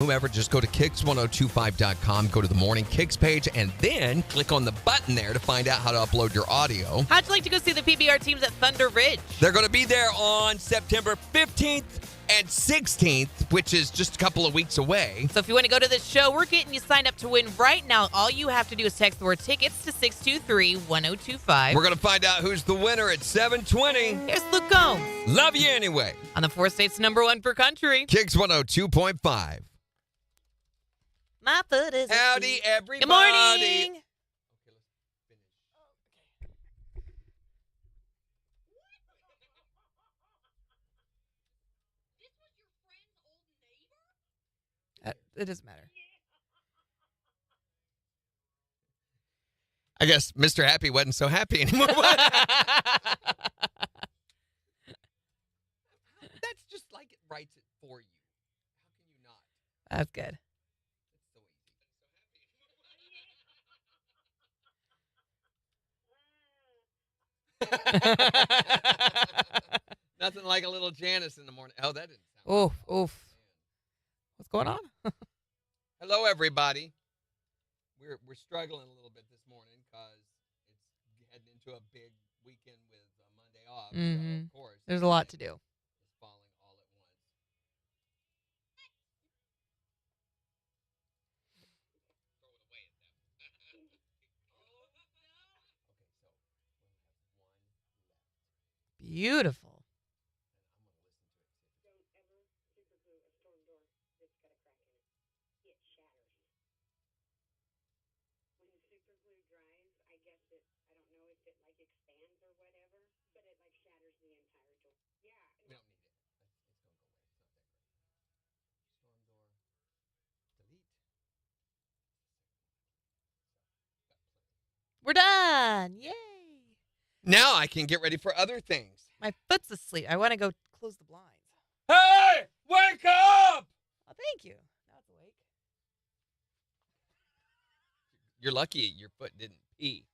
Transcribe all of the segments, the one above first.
Whomever, just go to KIX1025.com, go to the Morning Kicks page, and then click on the button there to find out how to upload your audio. How'd you like to go see the PBR teams at Thunder Ridge? They're going to be there on September 15th and 16th, which is just a couple of weeks away. So if you want to go to this show, we're getting you signed up to win right now. All you have to do is text the word tickets to 623-1025. We're going to find out who's the winner at 7:20. Here's Luke Combs. Love you anyway. On the 4 states #1 for country. KIX 102.5. My foot is Howdy, everybody. Good morning. It doesn't matter. I guess Mr. Happy wasn't so happy anymore. That's just like it writes it for you. How can you not? That's good. Nothing like a little Janice in the morning. Oh, that didn't sound Oof, oof. What's going on? Hello, everybody. We're struggling a little bit this morning because it's heading into a big weekend with Monday off. So, of course, There's a lot to do. It's falling all at once. Throw it away at them. Beautiful. We're done. Yay. Now I can get ready for other things. My foot's asleep. I want to go close the blinds. Hey, wake up! Oh, thank you. Now it's awake. You're lucky your foot didn't pee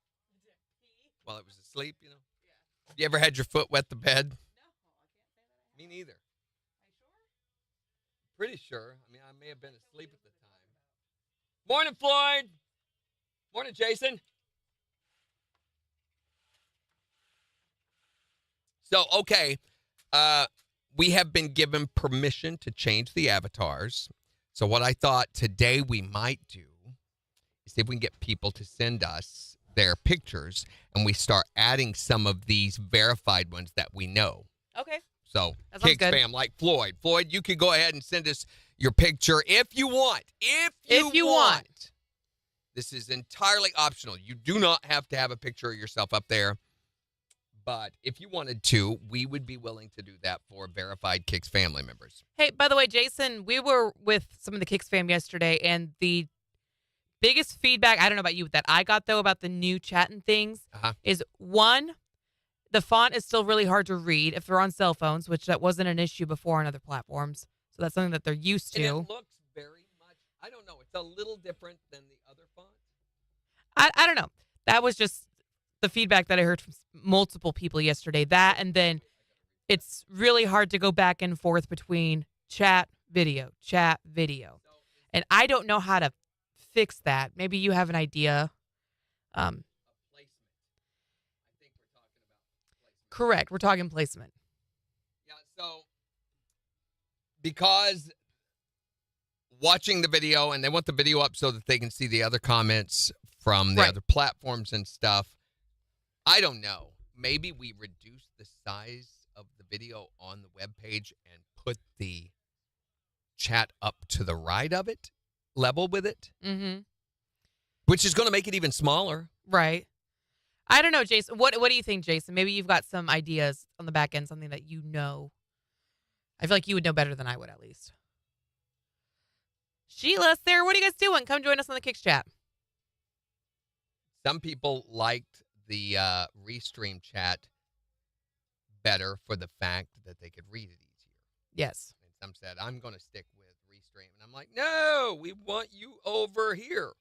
while it was asleep, you know? Yeah. Have you ever had your foot wet the bed? No, I can't say that. Me neither. Are you sure? Pretty sure. I mean, I may have been asleep at the time. Morning, Floyd. Morning, Jason. So, okay, we have been given permission to change the avatars. So what I thought today we might do is see if we can get people to send us their pictures, and we start adding some of these verified ones that we know. Okay. So, That sounds KIX good. fam, like Floyd. Floyd, you can go ahead and send us your picture if you want. If you want. This is entirely optional. You do not have to have a picture of yourself up there. But if you wanted to, we would be willing to do that for verified KIX family members. Hey, by the way, Jason, we were with some of the KIX fam yesterday, and the biggest feedback, I don't know about you, that I got, though, about the new chat and things is, one, the font is still really hard to read if they're on cell phones, which that wasn't an issue before on other platforms. So that's something that they're used to. And it looks very much, I don't know, it's a little different than the other fonts. I don't know. That was just the feedback that I heard from multiple people yesterday. That, and then it's really hard to go back and forth between chat, video. And I don't know how to fix that. Maybe you have an idea. Placement. I think we're talking about placement. Correct. We're talking placement. Yeah, so because watching the video, and they want the video up so that they can see the other comments from the other platforms and stuff. I don't know. Maybe we reduce the size of the video on the webpage and put the chat up to the right of it, level with it, which is going to make it even smaller. Right. I don't know, Jason. What do you think, Jason? Maybe you've got some ideas on the back end, something that you know. I feel like you would know better than I would, at least. Sheila, Sarah, what are you guys doing? Come join us on the KIX chat. Some people liked the restream chat better for the fact that they could read it easier. Yes. And some said, I'm going to stick with restream. And I'm like, no, we want you over here.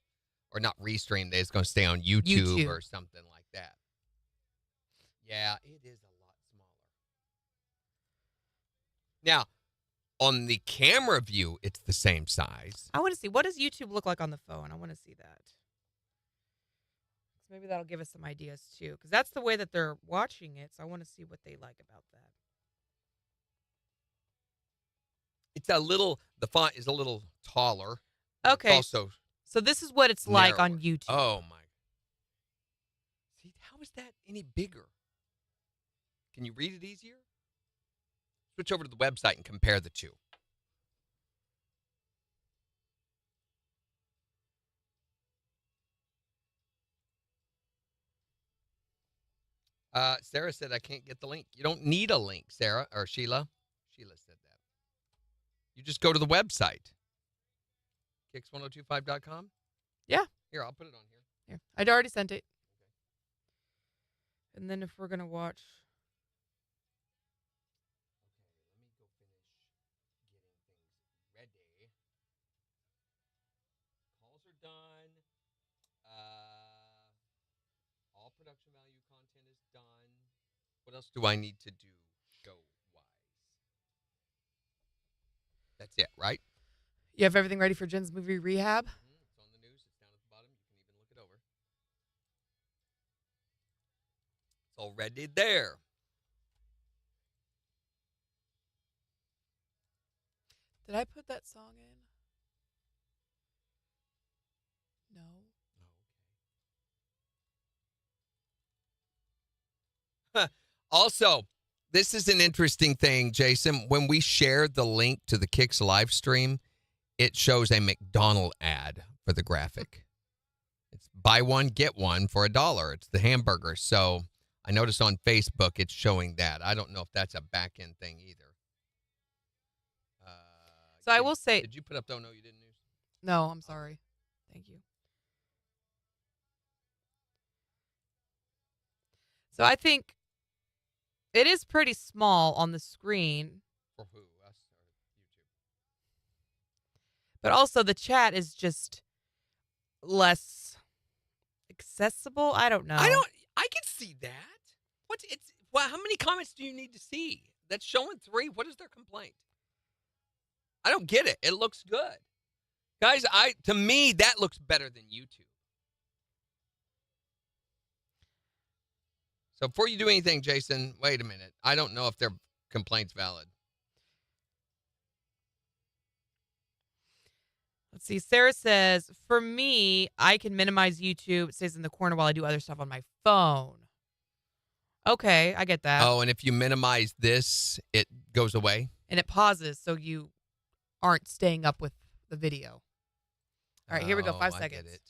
Or not restream, they're just going to stay on YouTube or something like that. Yeah, it is a lot smaller. Now, On the camera view, it's the same size. I want to see. What does YouTube look like on the phone? I want to see that. Maybe that'll give us some ideas, too. Because that's the way that they're watching it. So I want to see what they like about that. The font is a little taller. Okay. Also, so this is what it's like on YouTube. Oh, my. See, how is that any bigger? Can you read it easier? Switch over to the website and compare the two. Sarah said, I can't get the link. You don't need a link, Sarah, or Sheila. Sheila said that. You just go to the website. KIX1025.com? Yeah. Here, I'll put it on here. Here. I'd already sent it. Okay. And then if we're going to watch... Done. All production value content is done. What else do I need to do show-wise? That's it, right? You have everything ready for Jen's movie Rehab? It's on the news. It's down at the bottom. You can even look it over. It's already there. Did I put that song in? No. Okay. Also, this is an interesting thing, Jason. When we share the link to the KIX live stream, it shows a McDonald's ad for the graphic. It's buy one, get one for $1. It's the hamburger. So I noticed on Facebook it's showing that. I don't know if that's a back-end thing either. So I will say... Did you put up "Don't Know You Didn't News"? No, I'm sorry. Thank you. So I think it is pretty small on the screen. For who? Us or YouTube? But also the chat is just less accessible. I don't know. I can see that. How many comments do you need to see? That's showing 3. What is their complaint? I don't get it. It looks good. Guys, to me, that looks better than YouTube. So before you do anything, Jason, wait a minute. I don't know if their complaint's valid. Let's see. Sarah says, for me, I can minimize YouTube. It stays in the corner while I do other stuff on my phone. Okay, I get that. Oh, and if you minimize this, it goes away? And it pauses, so you aren't staying up with the video. All right, here we go. 5 seconds. I get it.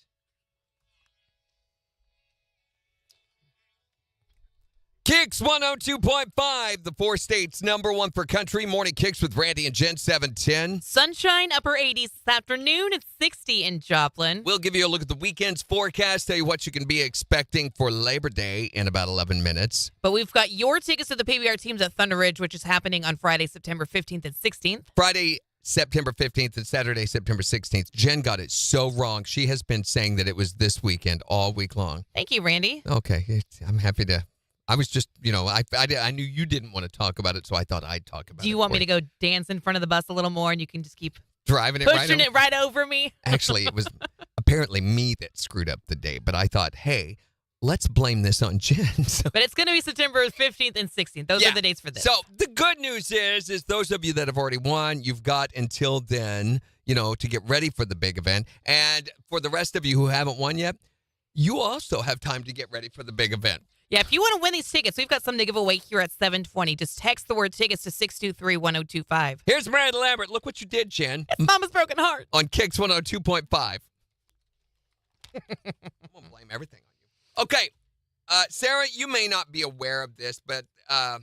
KIX 102.5, the 4 states #1 for country. Morning KIX with Randy and Jen, 710. Sunshine, upper 80s this afternoon. It's 60 in Joplin. We'll give you a look at the weekend's forecast, tell you what you can be expecting for Labor Day in about 11 minutes. But we've got your tickets to the PBR teams at Thunder Ridge, which is happening on Friday, September 15th and 16th. Friday, September 15th and Saturday, September 16th. Jen got it so wrong. She has been saying that it was this weekend all week long. Thank you, Randy. Okay. I'm happy to. I was just, I knew you didn't want to talk about it, so I thought I'd talk about it. Do you want me to go dance in front of the bus a little more and you can just keep driving it pushing it right over me? Actually, it was apparently me that screwed up the day, but I thought, hey, let's blame this on Jen. But it's going to be September 15th and 16th. Those are the dates for this. So the good news is those of you that have already won, you've got until then, to get ready for the big event. And for the rest of you who haven't won yet, you also have time to get ready for the big event. Yeah, if you want to win these tickets, we've got something to give away here at 720. Just text the word tickets to 623-1025. Here's Miranda Lambert. Look what you did, Jen. It's Mama's Broken Heart. On KIX 102.5. I'm going to blame everything on you. Okay. Sarah, you may not be aware of this, but blah,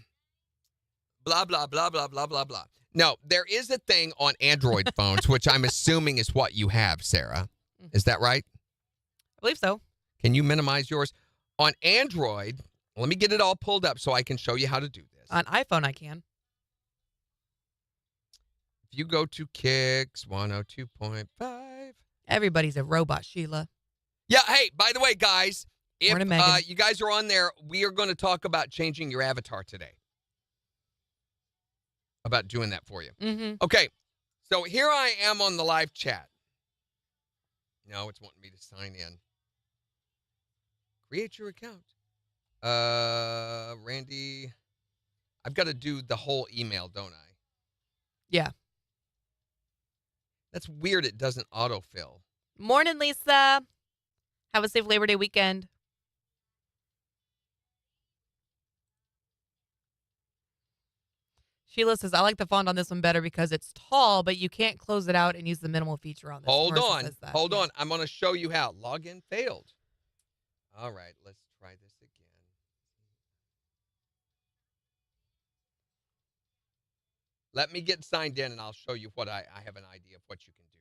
blah, blah, blah, blah, blah, blah. No, there is a thing on Android phones, which I'm assuming is what you have, Sarah. Is that right? I believe so. Can you minimize yours? On Android, let me get it all pulled up so I can show you how to do this. On iPhone, I can. If you go to KIX 102.5. Everybody's a robot, Sheila. Yeah, hey, by the way, guys, if Morning, Megan. you guys are on there, we are going to talk about changing your avatar today. about doing that for you. Mm-hmm. Okay, so here I am on the live chat. No, it's wanting me to sign in. Create your account. Randy, I've got to do the whole email, don't I? Yeah. That's weird. It doesn't autofill. Morning, Lisa. Have a safe Labor Day weekend. Sheila says, I like the font on this one better because it's tall, but you can't close it out and use the minimal feature on this. Hold Marissa on. says that. Hold on. I'm going to show you how. Login failed. All right. Let's try this again. Let me get signed in, and I'll show you what I have an idea of what you can do.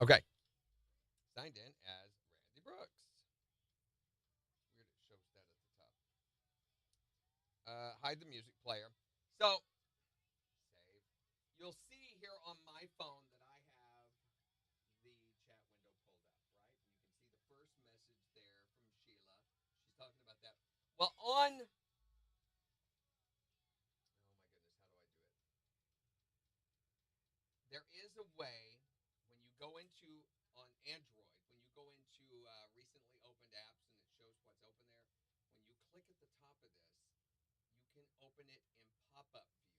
Okay. Signed in as Randy Brooks. Weird it shows that at the top. Hide the music player. So, save. You'll see here on my phone that I have the chat window pulled up, right? You can see the first message there from Sheila. She's talking about that. Well, on... Oh, my goodness, how do I do it? There is a way when you go into, on Android, when you go into recently opened apps and it shows what's open there, when you click at the top of this, you can open it in pop-up view.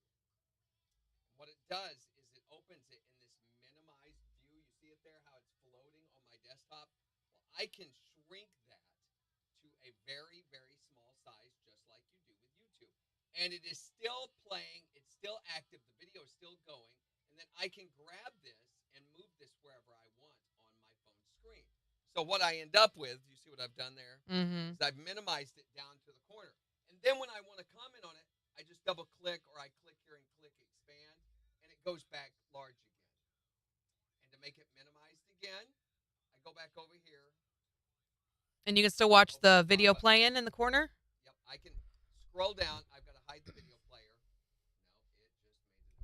What it does is it opens it in this minimized view. You see it there, how it's floating on my desktop? Well, I can shrink that to a very, very small size, just like you do with YouTube. And it is still playing. It's still active. The video is still going. And then I can grab this and move this wherever I want on my phone screen. So what I end up with, you see what I've done there? Mm-hmm. Is I've minimized it down to the corner. And then when I want to comment on it, I just double click or I click here and click expand, and it goes back large again. And to make it minimized again, I go back over here. And you can still watch the video playing in the corner? Yep, I can scroll down. I've got to hide the video player. No, it just made the video player big.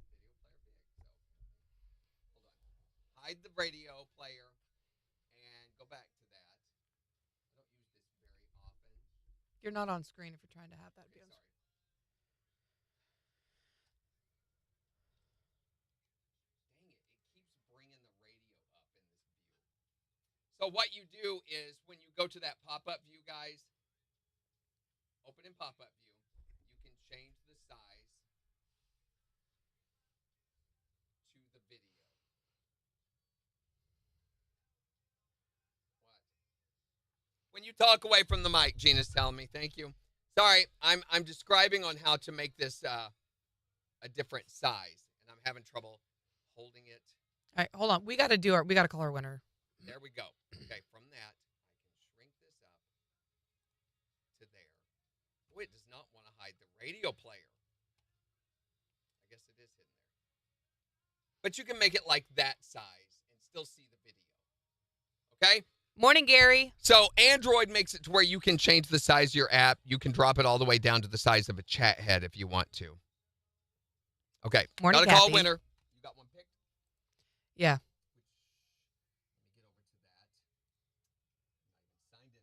So, hold on. Hide the radio player and go back to that. I don't use this very often. You're not on screen if you're trying to have that. Okay, sorry. Dang it, it keeps bringing the radio up in this view. So what you do is when you go to that pop-up view, guys, open in pop-up view, you can change the size to the video. What? When you talk away from the mic, Gina's telling me. Thank you. Sorry, I'm describing on how to make this a different size, and I'm having trouble holding it. All right, hold on. We got to call our winner. There we go. Okay, from that, I can shrink this up to there. Boy, it does not want to hide the radio player. I guess it is hidden there. But you can make it like that size and still see the video. Okay? Morning, Gary. So Android makes it to where you can change the size of your app. You can drop it all the way down to the size of a chat head if you want to. Okay. Morning, Gotta call Kathy. winner. You got one picked? Yeah. Let me get over to that. I'm not even signed into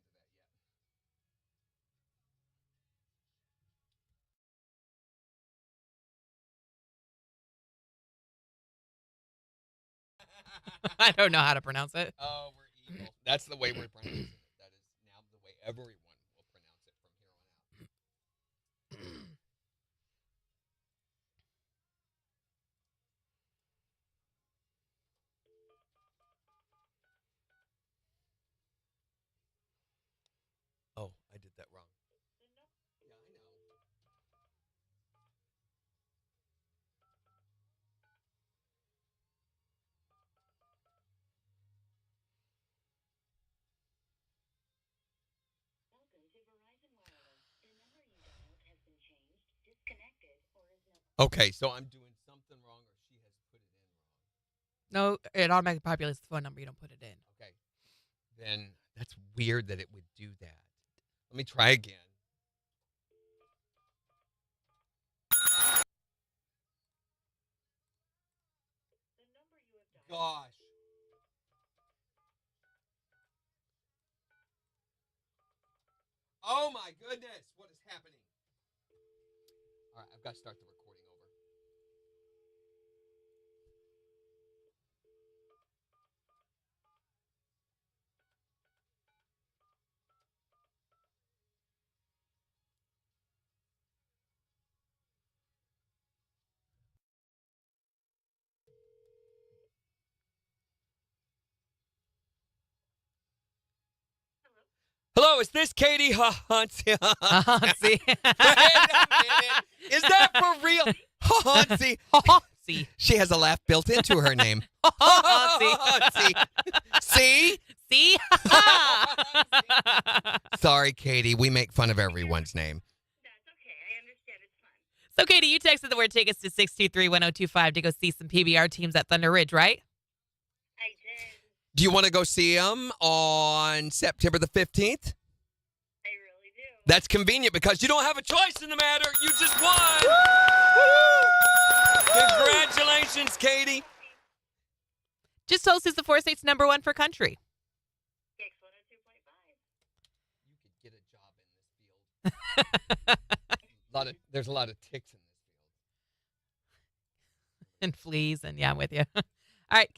that yet. I don't know how to pronounce it. Oh, we're evil. That's the way we're pronouncing it. That is now the way everyone will pronounce it from here on out. Oh, I did that wrong. Yeah, I know. Okay, so I'm doing something wrong, or she has put it in wrong. No, it automatically populates the phone number. You don't put it in. Okay, then that's weird that it would do that. Let me try again. Gosh. Oh my goodness, what is happening? All right, I've got to start the recording over. Hello, is this Katie Hansi? Hansi. Wait a minute. Is that for real? Hansi. Hansi. She has a laugh built into her name. Hansi. See? See? Sorry, Katie. We make fun of everyone's name. That's okay. I understand. It's fun. So, Katie, you texted the word tickets to 623-1025 to go see some PBR teams at Thunder Ridge, right? I did. Do you want to go see them on September the 15th? I really do. That's convenient because you don't have a choice in the matter. You just won. Congratulations, Katie. Just told us who's the 4 states #1 for country. KIX 102.5. You could get a job in this field. There's a lot of ticks in this field. And fleas, and yeah, I'm with you. All right.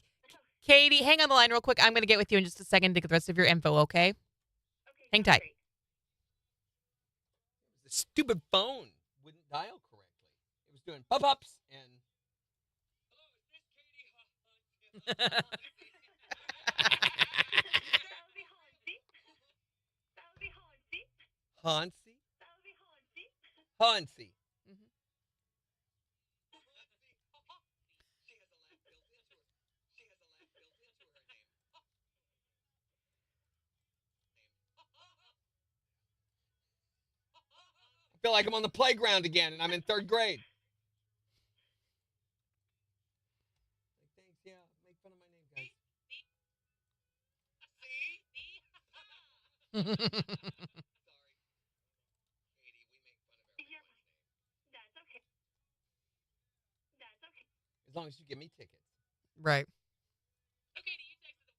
Katie, hang on the line real quick. I'm going to get with you in just a second to get the rest of your info, okay? Okay. Hang tight. Great. The stupid phone wouldn't dial correctly. It was doing pop-ups and... That would be Hansi. That would be Hansi. Hansi? That would be Hansi. Hansi. I feel like I'm on the playground again and I'm in 3rd grade. Thanks, yeah. Make fun of my name, guys. That's okay. That's okay. As long as you give me tickets. Right. Okay, do you text the...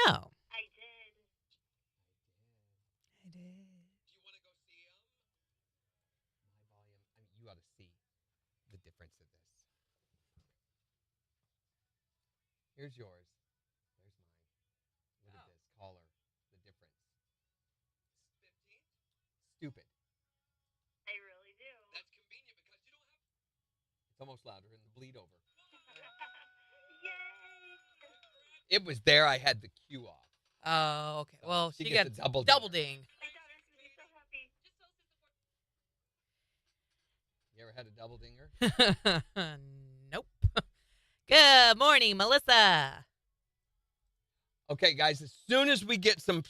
No. I did. Do you want to go see them? My volume. I mean, you ought to see the difference of this. Here's yours. There's mine. Look at this caller. The difference. 15? Stupid. I really do. That's convenient because you don't have... It's almost louder in the bleed over. Yay! It was there. I had the cue off. Oh, okay. Well, She she gets got a double ding. My daughter's going to be so happy. You ever had a double dinger? Nope. Good morning, Melissa. Okay, guys, as soon as we get some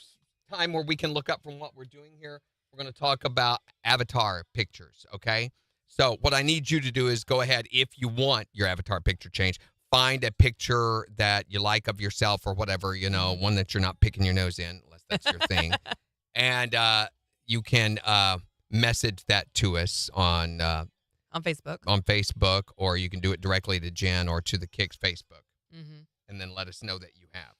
time where we can look up from what we're doing here, we're going to talk about avatar pictures, okay? So what I need you to do is go ahead, if you want your avatar picture changed, find a picture that you like of yourself or whatever, you know, one that you're not picking your nose in, unless that's your thing. And you can message that to us on Facebook, or you can do it directly to Jen or to the KIX Facebook, and then let us know that you have.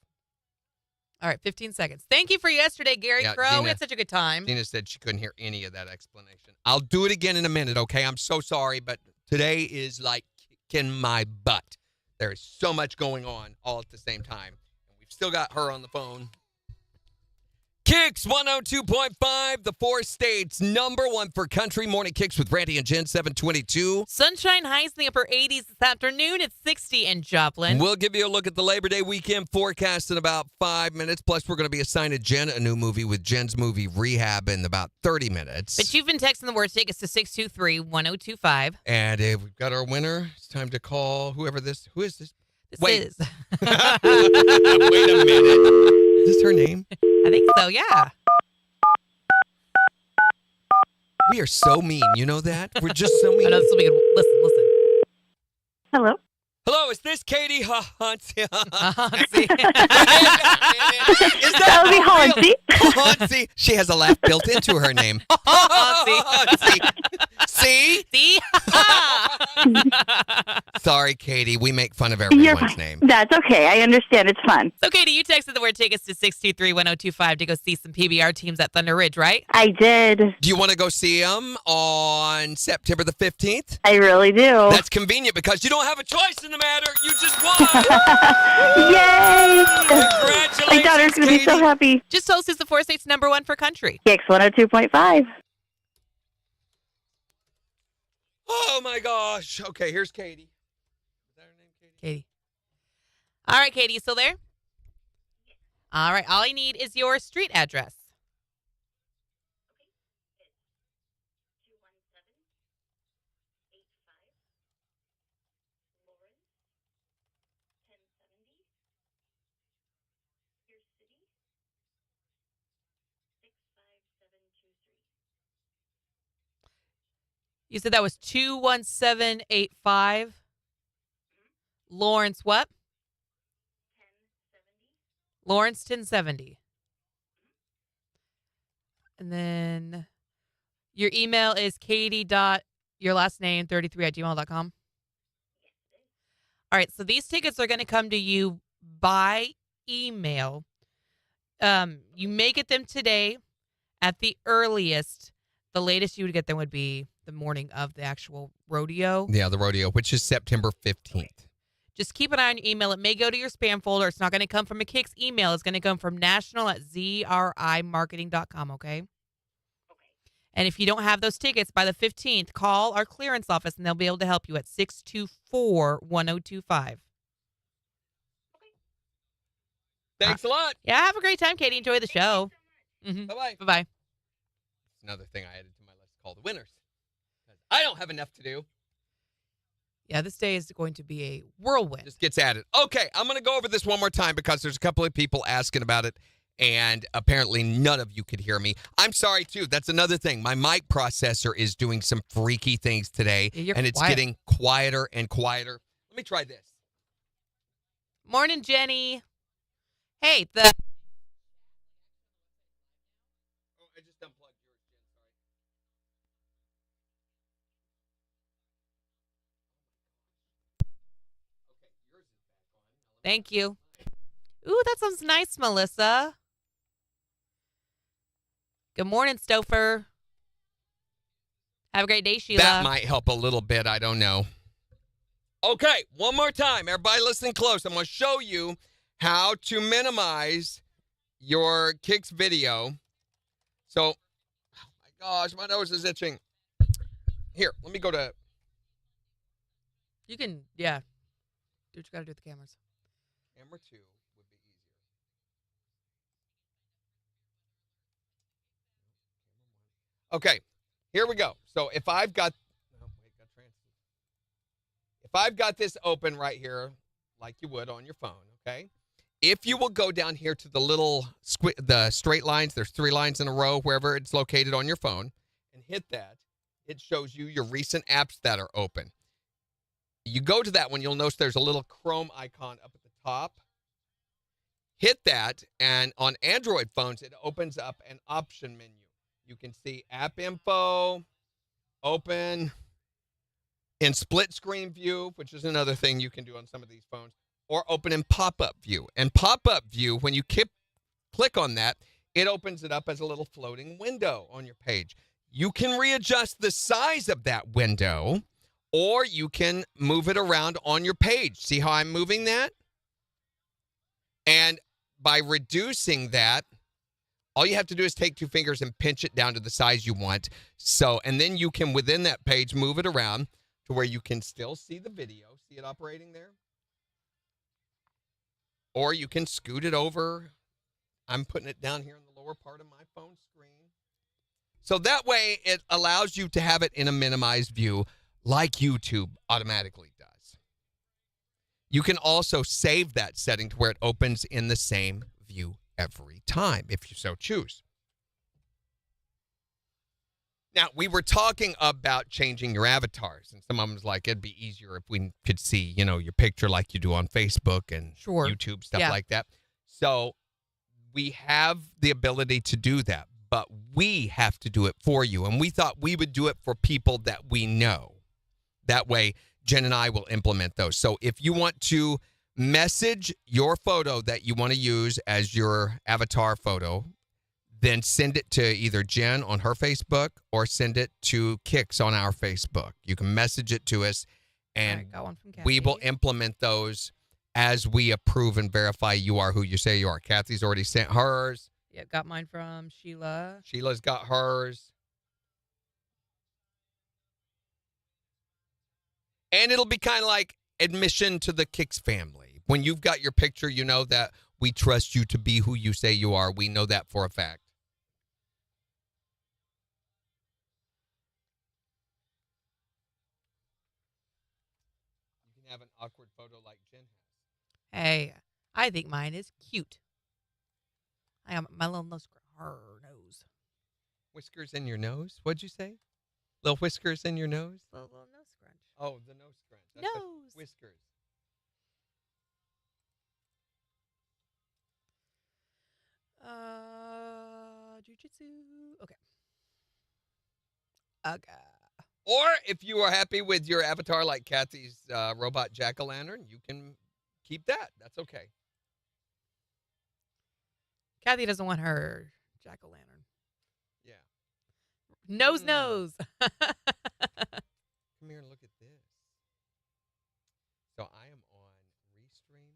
All right, 15 seconds. Thank you for yesterday, Gary Crow. Gina, We had such a good time. Gina said she couldn't hear any of that explanation. I'll do it again in a minute, okay? I'm so sorry, but today is like kicking my butt. There is so much going on all at the same time. And we've still got her on the phone. KIX 102.5, the 4 states, #1 for country. Morning KIX with Randy and Jen, 722. Sunshine highs in the upper 80s this afternoon. It's 60 in Joplin. We'll give you a look at the Labor Day weekend forecast in about 5 minutes. Plus, we're going to be assigning Jen a new movie with Jen's movie Rehab in about 30 minutes. But you've been texting the word tickets to 623-1025. And if we've got our winner, it's time to call who is this? Wait. Wait a minute. Is this her name? I think so, yeah. We are so mean. You know that? We're just so mean. I know this will be good. Listen. Hello? Hello, is this Katie Hansi? See? Is That would be real? Hansi. Hansi. She has a laugh built into her name. Hansi. See? See? Sorry, Katie. We make fun of everyone's name. That's okay. I understand. It's fun. So, Katie, you texted the word tickets to 623-1025 to go see some PBR teams at Thunder Ridge, right? I did. Do you want to go see them on September the 15th? I really do. That's convenient because you don't have a choice in the matter. You just won. Yay! Congratulations, My daughter's going to be so Katie. happy. Just told us who's the 4 states #1 for country. KIX 102.5. Oh, my gosh. Okay, here's Katie. Is that her name, Katie? Katie. All right, Katie, you still there? All right. All I need is your street address. Okay. It's 21785 Lawrence, 1070. Your city, 65723. You said that was 21785. Lawrence what? 1070. Lawrence 1070. And then your email is Katie dot your last name 33 at gmail.com. Yes, it is. All right, so these tickets are going to come to you by email. You may get them today at the earliest. The latest you would get them would be the morning of the actual rodeo. Yeah, the rodeo, which is September 15th. Just keep an eye on your email. It may go to your spam folder. It's not going to come from a KIX email. It's going to come from national at zrimarketing.com, okay? Okay. And if you don't have those tickets by the 15th, call our clearance office and they'll be able to help you at 624-1025. Thanks a lot. Yeah, have a great time, Katie. Enjoy the show. Thank you so much. Bye-bye. Bye-bye. Another thing I added to my list called the winners. I don't have enough to do. Yeah, this day is going to be a whirlwind. Just gets added. Okay, I'm going to go over this one more time because there's a couple of people asking about it, and apparently none of you could hear me. I'm sorry, too. That's another thing. My mic processor is doing some freaky things today, Yeah, and it's quiet. getting quieter and quieter. Let me try this. Morning, Jenny. Hey, the Oh, I just unplugged yours, Jen. Sorry. Okay, yours is back on. Now let me- Thank you. Ooh, that sounds nice, Melissa. Good morning, Stouffer. Have a great day, Sheila. That might help a little bit. I don't know. Okay, one more time. Everybody listen close. I'm going to show you how to minimize your KIX video. So, oh my gosh, my nose is itching. Here, let me go to... You can, yeah. Do what you got to do with the cameras. Camera 2 would be easier. Okay, here we go. So if I've got... Oh, wait, got trans. If I've got this open right here, like you would on your phone, okay? If you will go down here to the little the straight lines, there's 3 lines in a row, wherever it's located on your phone, and hit that, it shows you your recent apps that are open. You go to that one, you'll notice there's a little Chrome icon up at the top. Hit that, and on Android phones, it opens up an option menu. You can see app info, open, in split screen view, which is another thing you can do on some of these phones, or open in pop-up view. And pop-up view, when you click on that, it opens it up as a little floating window on your page. You can readjust the size of that window, or you can move it around on your page. See how I'm moving that? And by reducing that, all you have to do is take 2 fingers and pinch it down to the size you want. So, and then you can, within that page, move it around to where you can still see the video. See it operating there? Or you can scoot it over. I'm putting it down here in the lower part of my phone screen. So that way it allows you to have it in a minimized view like YouTube automatically does. You can also save that setting to where it opens in the same view every time if you so choose. Now, we were talking about changing your avatars, and some of them was like, it'd be easier if we could see, your picture like you do on Facebook and Sure. YouTube, stuff like that. So we have the ability to do that, but we have to do it for you. And we thought we would do it for people that we know. That way, Jen and I will implement those. So if you want to message your photo that you want to use as your avatar photo, then send it to either Jen on her Facebook or send it to KIX on our Facebook. You can message it to us, and All right, got one from we will Kathy. implement those as we approve and verify you are who you say you are. Kathy's already sent hers. Yeah, got mine from Sheila. Sheila's got hers. And it'll be kind of like admission to the KIX family. When you've got your picture, you know that We trust you to be who you say you are. We know that for a fact. You can have an awkward photo like Jen has. Hey, I think mine is cute. I got my little nose. Whiskers in your nose? What'd you say? Little whiskers in your nose? Little nose scrunch. Oh, the nose scrunch. That's Nose. whiskers. Jujitsu. Okay. Or if you are happy with your avatar like Kathy's robot jack-o'-lantern, you can keep that. That's okay. Kathy doesn't want her jack-o'-lantern. Yeah. Nose. Come here and look at this. So I am on Restream,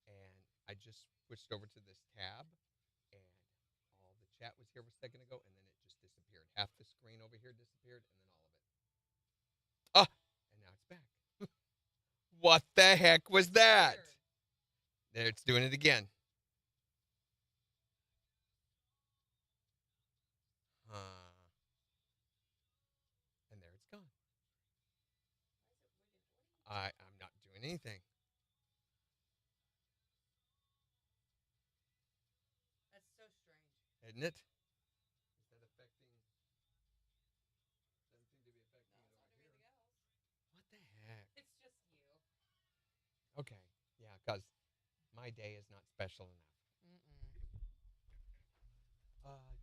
and I just switched over to this tab, and all the chat was here a second ago, and then it just disappeared. Half the screen over here disappeared, and then all of it. Ah, and now it's back. What the heck was that? There, it's doing it again. And there it's gone. I'm not doing anything. That's so strange. Isn't it? Is that affecting? Doesn't seem to be affecting it over here. What the heck? It's just you. Okay. Yeah, because my day is not special enough.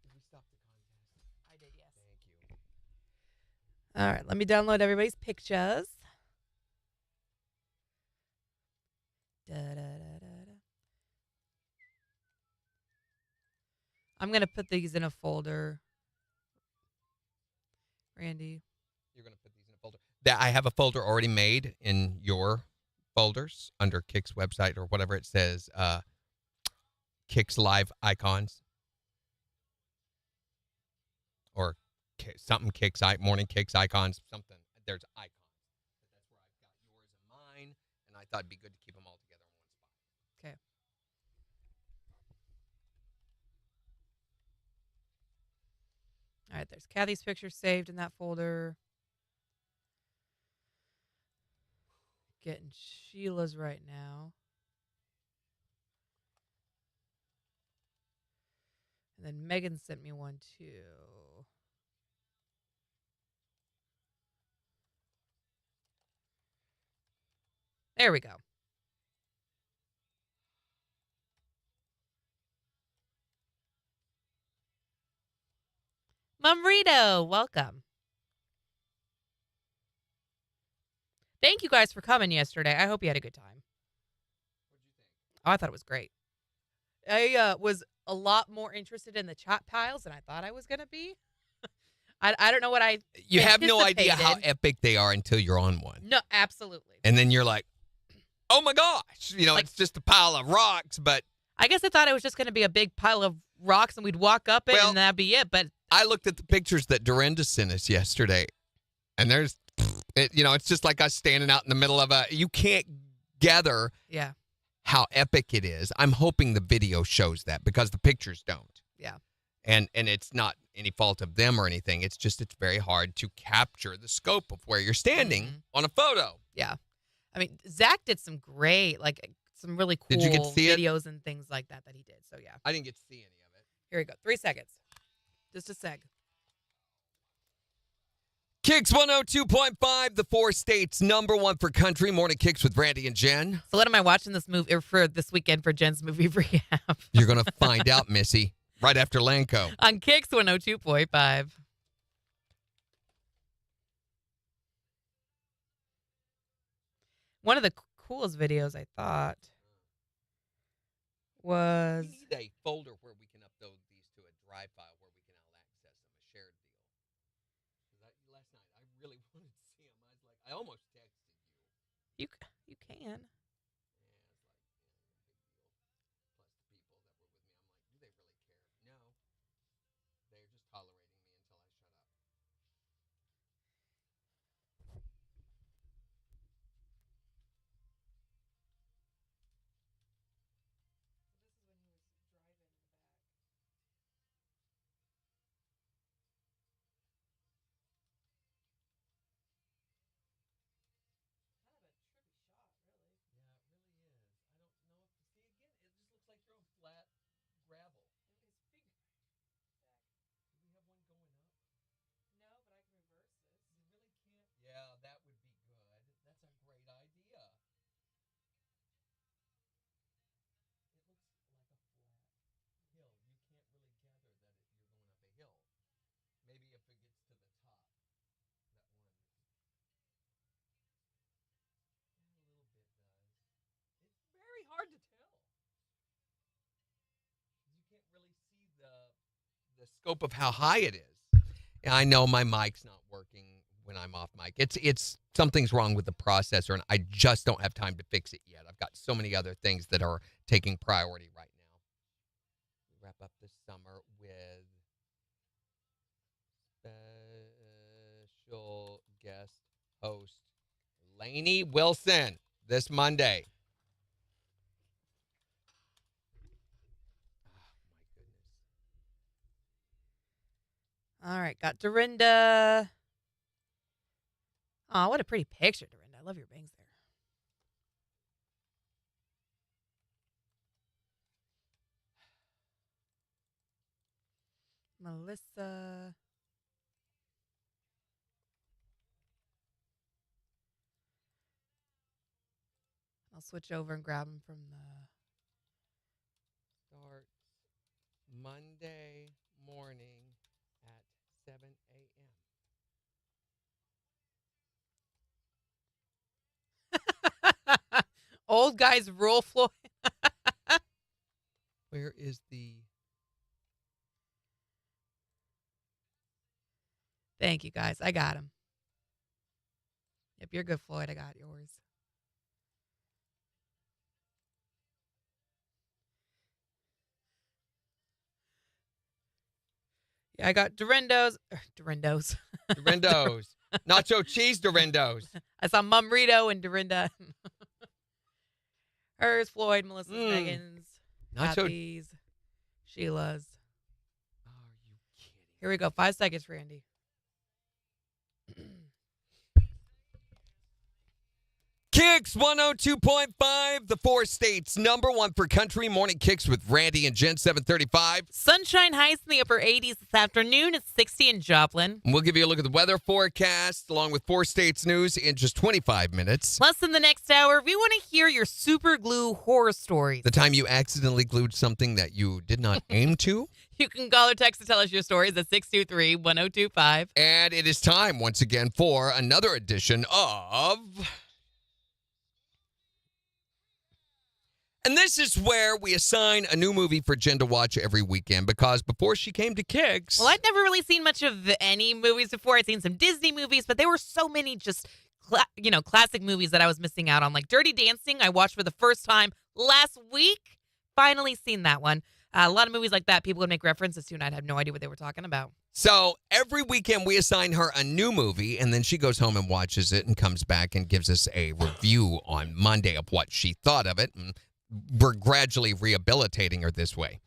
Did we stop the contest? I did, yes. Thank you. All right, let me download everybody's pictures. I'm going to put these in a folder. Randy. You're going to put these in a folder. I have a folder already made in your folders under KIX website or whatever it says. KIX Live Icons. Or something KIX, morning KIX icons, something. There's icons. But that's where I've got yours and mine, and I thought it'd be good to keep them all together in one spot. Okay. All right, there's Kathy's picture saved in that folder. Getting Sheila's right now. And then Megan sent me one too. There we go. Mumrito, welcome. Thank you guys for coming yesterday. I hope you had a good time. What'd you think? Oh, I thought it was great. I was a lot more interested in the chat piles than I thought I was going to be. I don't know what I You have no idea how anticipated. epic they are until you're on one. No, absolutely. And then you're like, oh my gosh. Like- it's just a pile of rocks, but I guess I thought it was just going to be a big pile of rocks and we'd walk up it Well- and that'd be it. But I looked at the pictures that Dorinda sent us yesterday, and there's, it's just like us standing out in the middle of you can't gather yeah, how epic it is. I'm hoping the video shows that because the pictures don't. yeah. And it's not any fault of them or anything. It's just it's very hard to capture the scope of where you're standing Mhm. on a photo. Yeah. I mean, Zach did some great, some really cool Did you get to see it? videos and things like that he did. So, yeah. I didn't get to see any of it. Here we go. 3 seconds. Just a sec. KIX 102.5, the 4 states #1 for country. Morning KIX with Randy and Jen. So, what am I watching this movie for this weekend for Jen's movie rehab? You're going to find out, Missy, right after Lanco. On KIX 102.5. One of the coolest videos I thought was We need a folder where we can upload these to a drive file where we can all access them, a shared deal. 'Cause last night, I really wanted to see them. I almost texted you. you can. Plus the people that were with me, I'm like, do they really care? No. They're just tolerating me until I shut up. scope of how high it is. And I know my mic's not working when I'm off mic. It's something's wrong with the processor, and I just don't have time to fix it yet. I've got so many other things that are taking priority right now. Wrap up the summer with special guest host Lainey Wilson this Monday. All right, got Dorinda. Oh, what a pretty picture, Dorinda. I love your bangs there. Melissa. I'll switch over and grab them from the... Starts Monday morning at 7 a.m. Old guys rule, Floyd. Where is the... Thank you, guys. I got him. Yep, you're good, Floyd. I got yours. Yeah, I got Dorindos. Dorindos. Dorindos. Nacho cheese Dorindos. I saw Mum Rito and Dorinda. Hers, Floyd, Melissa's, Megan's, Nacho. Kathy's, Sheila's. Are you kidding? Here we go. 5 seconds, Randy. KIX 102.5, the 4 states #1 for country. Morning KIX with Randy and Jen, 735. Sunshine highs in the upper 80s this afternoon. It's 60 in Joplin. And we'll give you a look at the weather forecast along with 4 states news in just 25 minutes. Less than the next hour, we want to hear your super glue horror stories. The time you accidentally glued something that you did not aim to. You can call or text to tell us your stories at 623-1025. And it is time once again for another edition of... And this is where we assign a new movie for Jen to watch every weekend, because before she came to KIX... Well, I'd never really seen much of any movies before. I'd seen some Disney movies, but there were so many just, classic movies that I was missing out on. Like Dirty Dancing, I watched for the first time last week. Finally seen that one. A lot of movies like that, people would make references to, and I'd have no idea what they were talking about. So every weekend we assign her a new movie, and then she goes home and watches it and comes back and gives us a review on Monday of what she thought of it. And we're gradually rehabilitating her this way.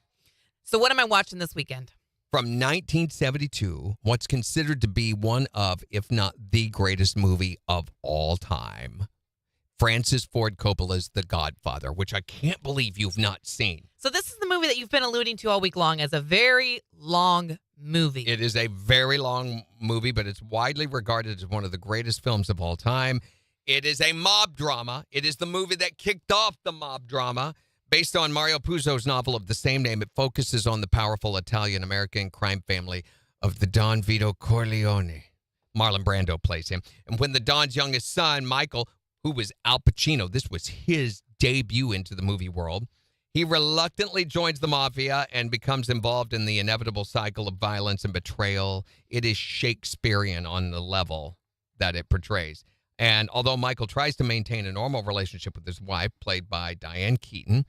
So what am I watching this weekend? From 1972, what's considered to be one of, if not the greatest movie of all time, Francis Ford Coppola's The Godfather, which I can't believe you've not seen. So this is the movie that you've been alluding to all week long as a very long movie. It is a very long movie, but it's widely regarded as one of the greatest films of all time. It is a mob drama. It is the movie that kicked off the mob drama. Based on Mario Puzo's novel of the same name, it focuses on the powerful Italian-American crime family of the Don Vito Corleone. Marlon Brando plays him. And when the Don's youngest son, Michael, who was Al Pacino, this was his debut into the movie world, he reluctantly joins the mafia and becomes involved in the inevitable cycle of violence and betrayal. It is Shakespearean on the level that it portrays. And although Michael tries to maintain a normal relationship with his wife, played by Diane Keaton,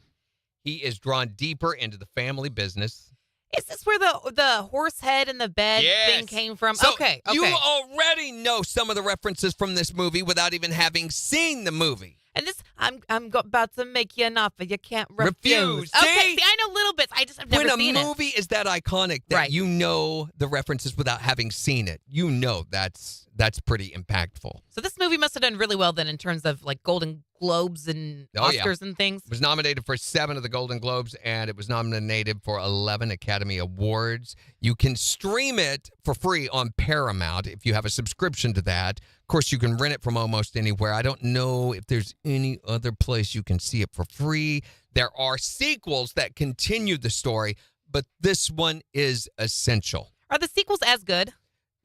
he is drawn deeper into the family business. Is this where the horse head and the bed thing came from? So okay. You already know some of the references from this movie without even having seen the movie. And this, I'm about to make you an offer you can't refuse. See? Okay, see, I know little bits. I've never seen it. When a movie is that iconic that you know the references without having seen it, you know that's pretty impactful. So this movie must have done really well then in terms of like Golden Globes and Oscars and things. It was nominated for 7 of the Golden Globes, and it was nominated for 11 Academy Awards. You can stream it for free on Paramount if you have a subscription to that. Of course, you can rent it from almost anywhere. I don't know if there's any other place you can see it for free. There are sequels that continue the story, but this one is essential. Are the sequels as good?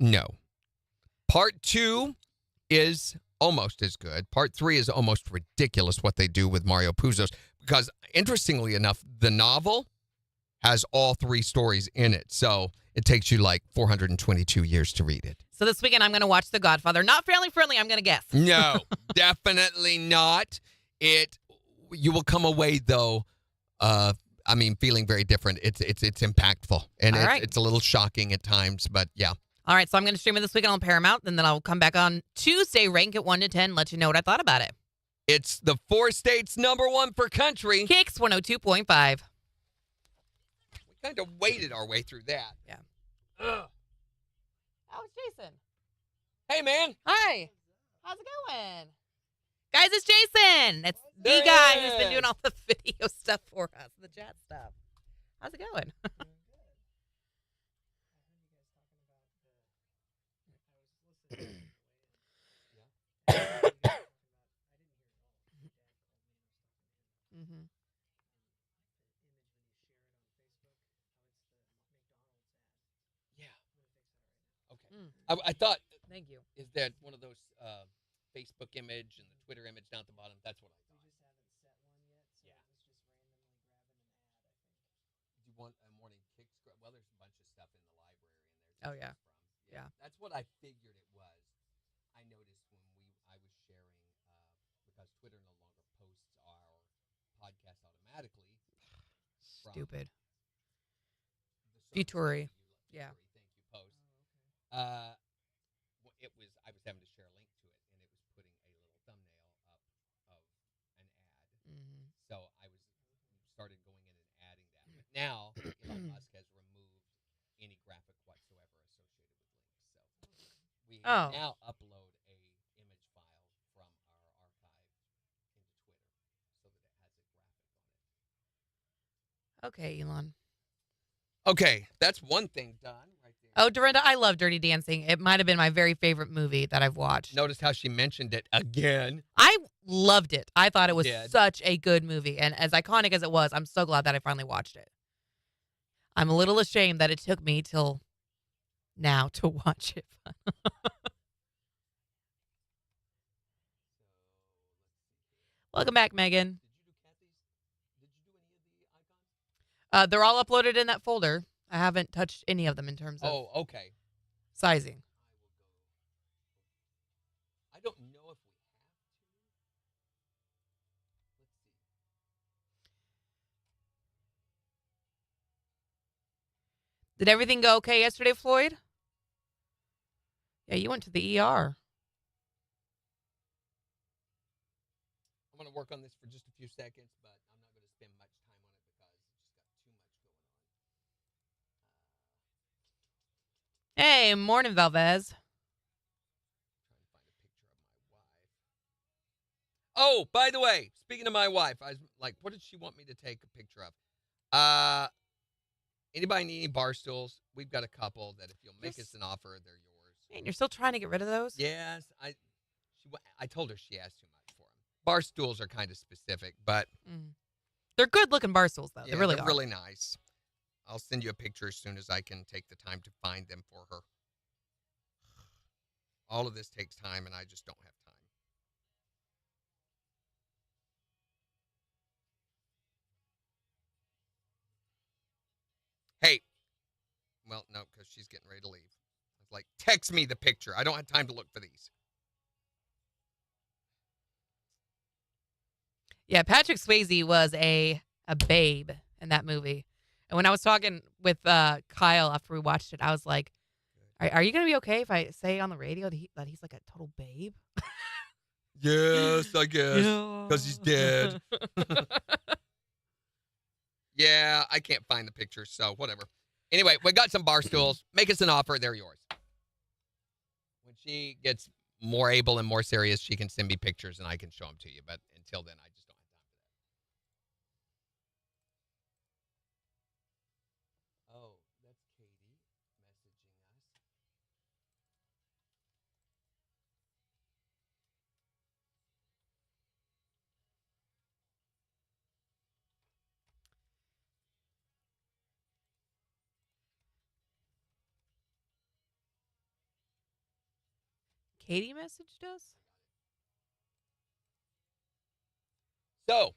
No. Part 2 is almost as good. Part 3 is almost ridiculous what they do with Mario Puzo's, because interestingly enough, the novel has all 3 stories in it. So it takes you like 422 years to read it. So this weekend I'm going to watch The Godfather. Not family friendly, I'm going to guess. No, definitely not. You will come away though. Feeling very different. It's impactful and it's a little shocking at times, but yeah. All right, so I'm going to stream it this weekend on Paramount, and then I'll come back on Tuesday, rank it 1 to 10, let you know what I thought about it. It's the 4 states #1 for country. KIX 102.5. We kind of waded our way through that. Yeah. Ugh. That was Jason. Hey, man. Hi. How's it going? Guys, it's Jason. It's There the guy he who's been is. doing all the video stuff for us, the chat stuff. How's it going? Mm-hmm. Yeah. Okay. I thought, Thank you. is that one of those Facebook image and the Twitter image down at the bottom? That's what I thought. Do you want a morning KIX? Well, there's a bunch of stuff in the library in there. Oh, yeah. Yeah. That's what I figured it was. I noticed when I was sharing, because Twitter no longer posts our podcast automatically. Stupid. Futury. Yeah. Thank you, post. I was having to share a link to it, and it was putting a little thumbnail up of an ad. Mm-hmm. So I started going in and adding that. But now Elon Musk has removed any graphic whatsoever associated with links. So we now upload a image file from our archive into Twitter so that it has a graphic on it. Okay, Elon. Okay, that's one thing done right there. Oh, Dorinda, I love Dirty Dancing. It might have been my very favorite movie that I've watched. Notice how she mentioned it again. I loved it. I thought it was did. such a good movie. And as iconic as it was, I'm so glad that I finally watched it. I'm a little ashamed that it took me till now to watch it. Welcome back, Megan. Did you do any of the icons? They're all uploaded in that folder. I haven't touched any of them in terms of Okay. sizing. I don't know if we have to. Let's see. Did everything go okay yesterday, Floyd? Yeah, you went to the ER. I'm going to work on this for just a few seconds, but I'm not going to spend much time on it because it's just got too much going on. Hey, morning, Valdez. Trying to find a picture of my wife. Oh, by the way, speaking of my wife, I was like, what did she want me to take a picture of? Anybody need any bar stools? We've got a couple that if you'll make us an offer, they're yours. Man, you're still trying to get rid of those? Yes, I told her she asked too much for them. Bar stools are kind of specific, but They're good-looking bar stools, though. yeah, they're really nice. I'll send you a picture as soon as I can take the time to find them for her. All of this takes time, and I just don't have time. Hey. Well, no, because she's getting ready to leave. I was like, text me the picture. I don't have time to look for these. Yeah, Patrick Swayze was a babe in that movie. And when I was talking with Kyle after we watched it, I was like, are you going to be okay if I say on the radio that he's like a total babe? Yes, I guess. Because he's dead. Yeah, I can't find the picture, so whatever. Anyway, we got some bar stools. Make us an offer. They're yours. When she gets more able and more serious, she can send me pictures and I can show them to you. But until then, I just don't have time for that. Oh, that's Katie messaging us. Katie messaged us? So,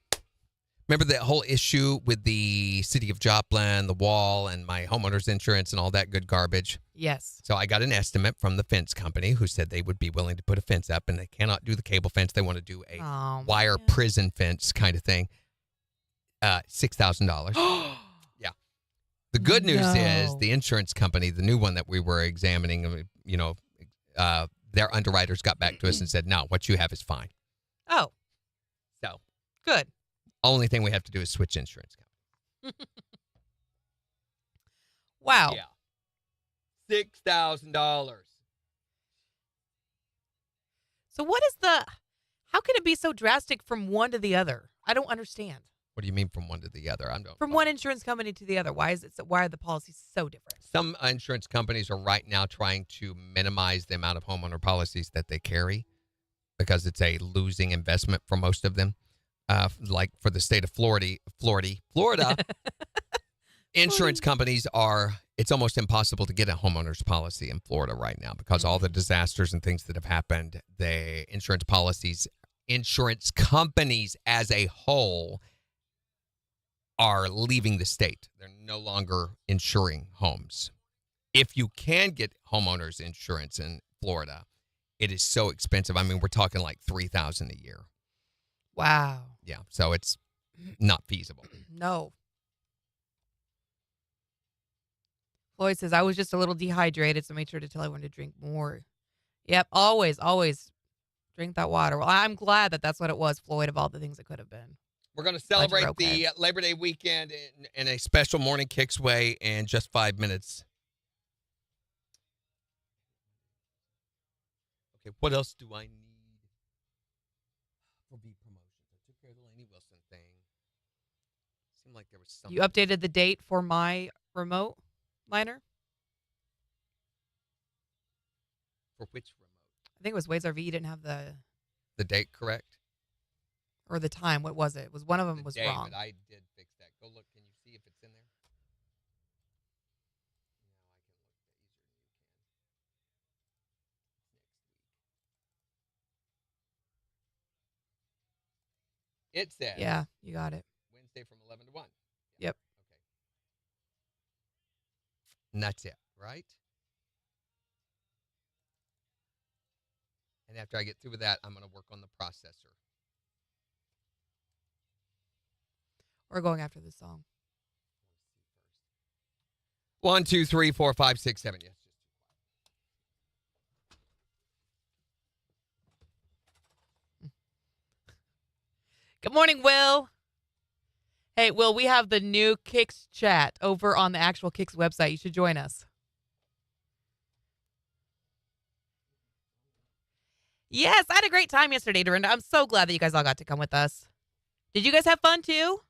Remember that whole issue with the city of Joplin, the wall, and my homeowner's insurance and all that good garbage? Yes. So I got an estimate from the fence company who said they would be willing to put a fence up, and they cannot do the cable fence. They want to do a wire prison fence kind of thing. $6,000. Yeah. The good news is the insurance company, the new one that we were examining, their underwriters got back to us and said, no, what you have is fine. Oh. So. Good. Only thing we have to do is switch insurance company. Wow. Yeah. $6,000. So how can it be so drastic from one to the other? I don't understand. What do you mean from one to the other? From one insurance company to the other. Why are the policies so different? Some insurance companies are right now trying to minimize the amount of homeowner policies that they carry because it's a losing investment for most of them. Like for the state of Florida, insurance companies it's almost impossible to get a homeowner's policy in Florida right now because all the disasters and things that have happened, the insurance companies as a whole are leaving the state. They're no longer insuring homes. If you can get homeowners insurance in Florida, it is so expensive. I mean, we're talking like $3,000 a year. Wow. Yeah, so it's not feasible. No. Floyd says, I was just a little dehydrated, so make sure to tell everyone to drink more. Yep, always drink that water. Well, I'm glad that's what it was, Floyd, of all the things it could have been. We're going to celebrate the Labor Day weekend in a special Morning Kicks way in just 5 minutes. Okay, what else do I need for B promotions? I took care of the Lainey Wilson thing. Seemed like there was something. You updated the date for my remote liner? For which remote? I think it was Wade's RV. You didn't have the date correct? Or the time. What was it? Was one of them was day, wrong. But I did fix that. Go look. Can you see if it's in there? It says. Yeah, you got it. Wednesday from 11 to 1. Yep. Okay. And that's it, right? And after I get through with that, I'm going to work on the processor. We're going after this song. 1, 2, 3, 4, 5, 6, 7. Yes. Good morning, Will. Hey, Will, we have the new KIX chat over on the actual KIX website. You should join us. Yes, I had a great time yesterday, Dorinda. I'm so glad that you guys all got to come with us. Did you guys have fun, too?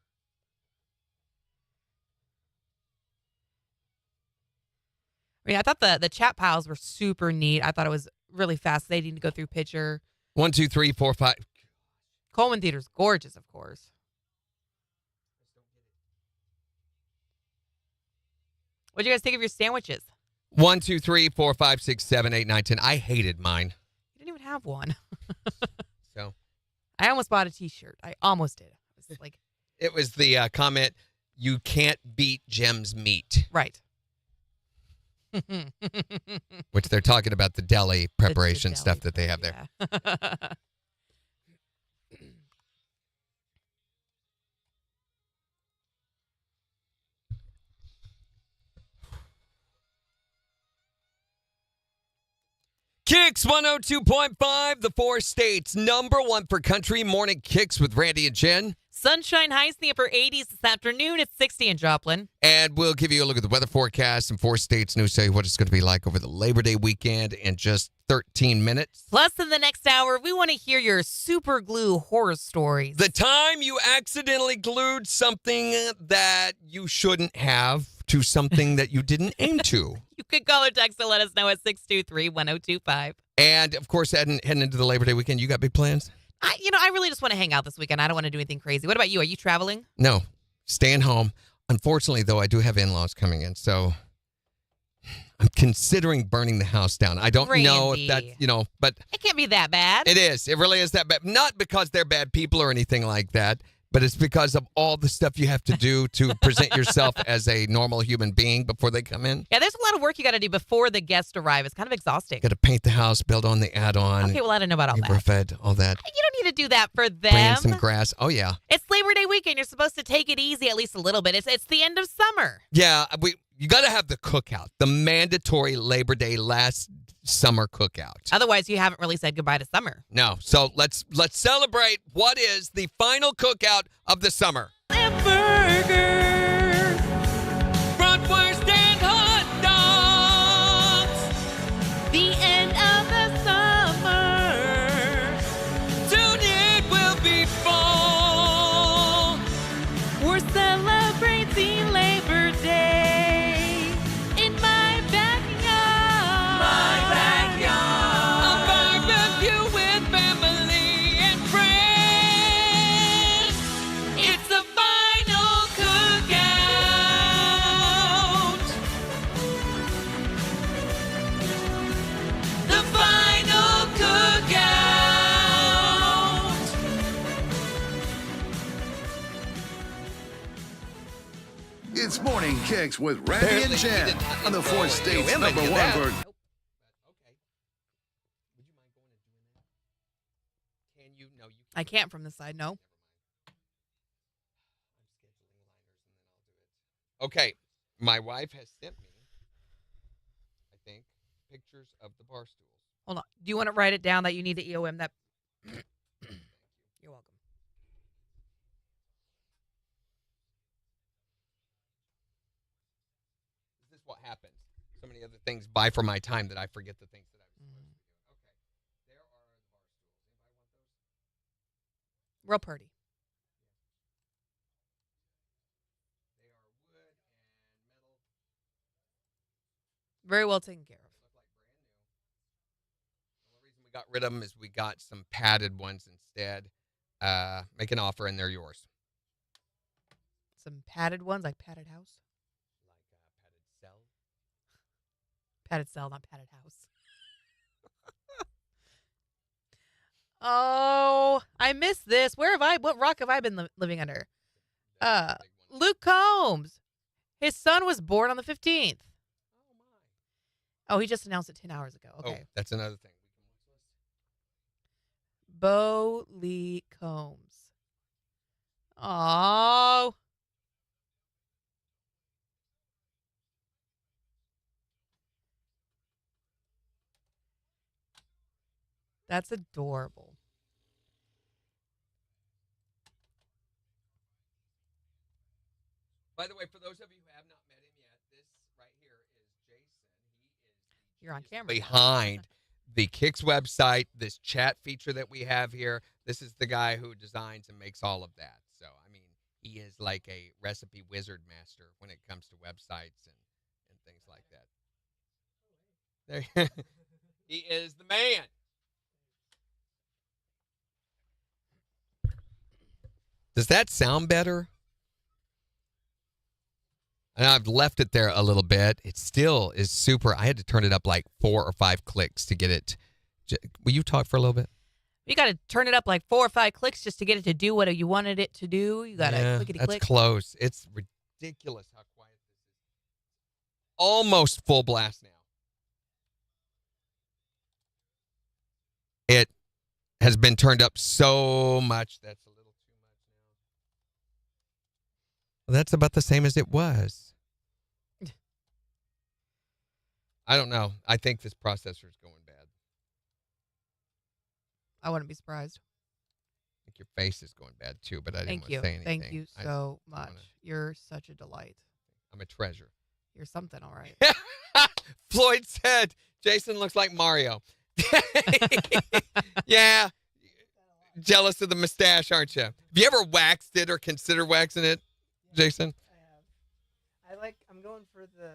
I mean, I thought the chat piles were super neat. I thought it was really fascinating to go through picture. 1, 2, 3, 4, 5. Coleman Theater's gorgeous, of course. What'd you guys think of your sandwiches? 1, 2, 3, 4, 5, 6, 7, 8, 9, 10. I hated mine. You didn't even have one. So I almost bought a T-shirt. I almost did. It was the comment, you can't beat Jem's meat. Right. Which they're talking about the deli preparation stuff that they have there. Yeah. KIX 102.5, the 4 states, #1 for country morning KIX with Randy and Jen. Sunshine highs in the upper 80s this afternoon. It's 60 in Joplin. And we'll give you a look at the weather forecast in 4 states. News tell you what it's going to be like over the Labor Day weekend in just 13 minutes. Plus, in the next hour, we want to hear your super glue horror stories. The time you accidentally glued something that you shouldn't have to something that you didn't aim to. You can call or text to let us know at 623-1025. And, of course, heading into the Labor Day weekend, you got big plans? I really just want to hang out this weekend. I don't want to do anything crazy. What about you? Are you traveling? No, staying home. Unfortunately, though, I do have in-laws coming in, so I'm considering burning the house down. I don't know if that, but... It can't be that bad. It is. It really is that bad. Not because they're bad people or anything like that, but it's because of all the stuff you have to do to present yourself as a normal human being before they come in. Yeah, there's a lot of work you got to do before the guests arrive. It's kind of exhausting. Got to paint the house, build on the add-on. Okay, well, I don't know about all that. Roof it, all that. You don't need to do that for them. Bring in some grass. Oh, yeah. It's Labor Day weekend. You're supposed to take it easy at least a little bit. It's the end of summer. Yeah, you got to have the cookout, the mandatory Labor Day last summer cookout. Otherwise, you haven't really said goodbye to summer. No, so let's celebrate what is the final cookout of the summer. Burgers. Bratwurst and hot dogs. The end of the summer. Soon it will be fall. We're celebrating Labor Day in my backyard. A barbecue with family and friends. It's the final cookout. The final cookout. It's Morning Kicks with Randy and Jen on the Four States #1 for Okay. Would you mind going and doing that? Can you? No, you I can't from this side, no. Okay, my wife has sent me, I think, pictures of the bar stools. Hold on. Do you want to write it down that you need to EOM that? You're welcome. This is what happens. So many other things buy for my time that I forget the things that I was supposed to do. Okay, there are the bar stools. Anybody want those? Real pretty. They are wood and metal. Very well taken care of. Look like brand new. The only reason we got rid of them is we got some padded ones instead. Make an offer and they're yours. Some padded ones, like padded house. Like padded cell. Padded cell, not padded house. Oh, I missed this. What rock have I been living under? That's the big one. Luke Combs. His son was born on the 15th. Oh my. Oh, he just announced it 10 hours ago. Okay. Oh, that's another thing. We can watch this. Bo Lee Combs. Oh. That's adorable. By the way, for those of you who have not met him yet, this right here is Jason. He is You're on camera. behind the KIX website, this chat feature that we have here. This is the guy who designs and makes all of that. So, I mean, he is like a recipe wizard master when it comes to websites and things like that. There, he is the man. Does that sound better? And I've left it there a little bit. It still is super. I had to turn it up like 4 or 5 clicks to get it. Will you talk for a little bit? You got to turn it up like 4 or 5 clicks just to get it to do what you wanted it to do. You got to clickety that's click. close. It's ridiculous how quiet this is. Almost full blast now. It has been turned up so much. That's a little too much now. Well, that's about the same as it was. I don't know. I think this processor is going bad. I wouldn't be surprised. I think your face is going bad too, but I didn't Thank want you. to say anything. Thank you I so just much. wanna- You're such a delight. I'm a treasure. You're something, all right. Floyd said, Jason looks like Mario. Yeah. Jealous of the mustache, aren't you? Have you ever waxed it or considered waxing it, Jason? I'm going for the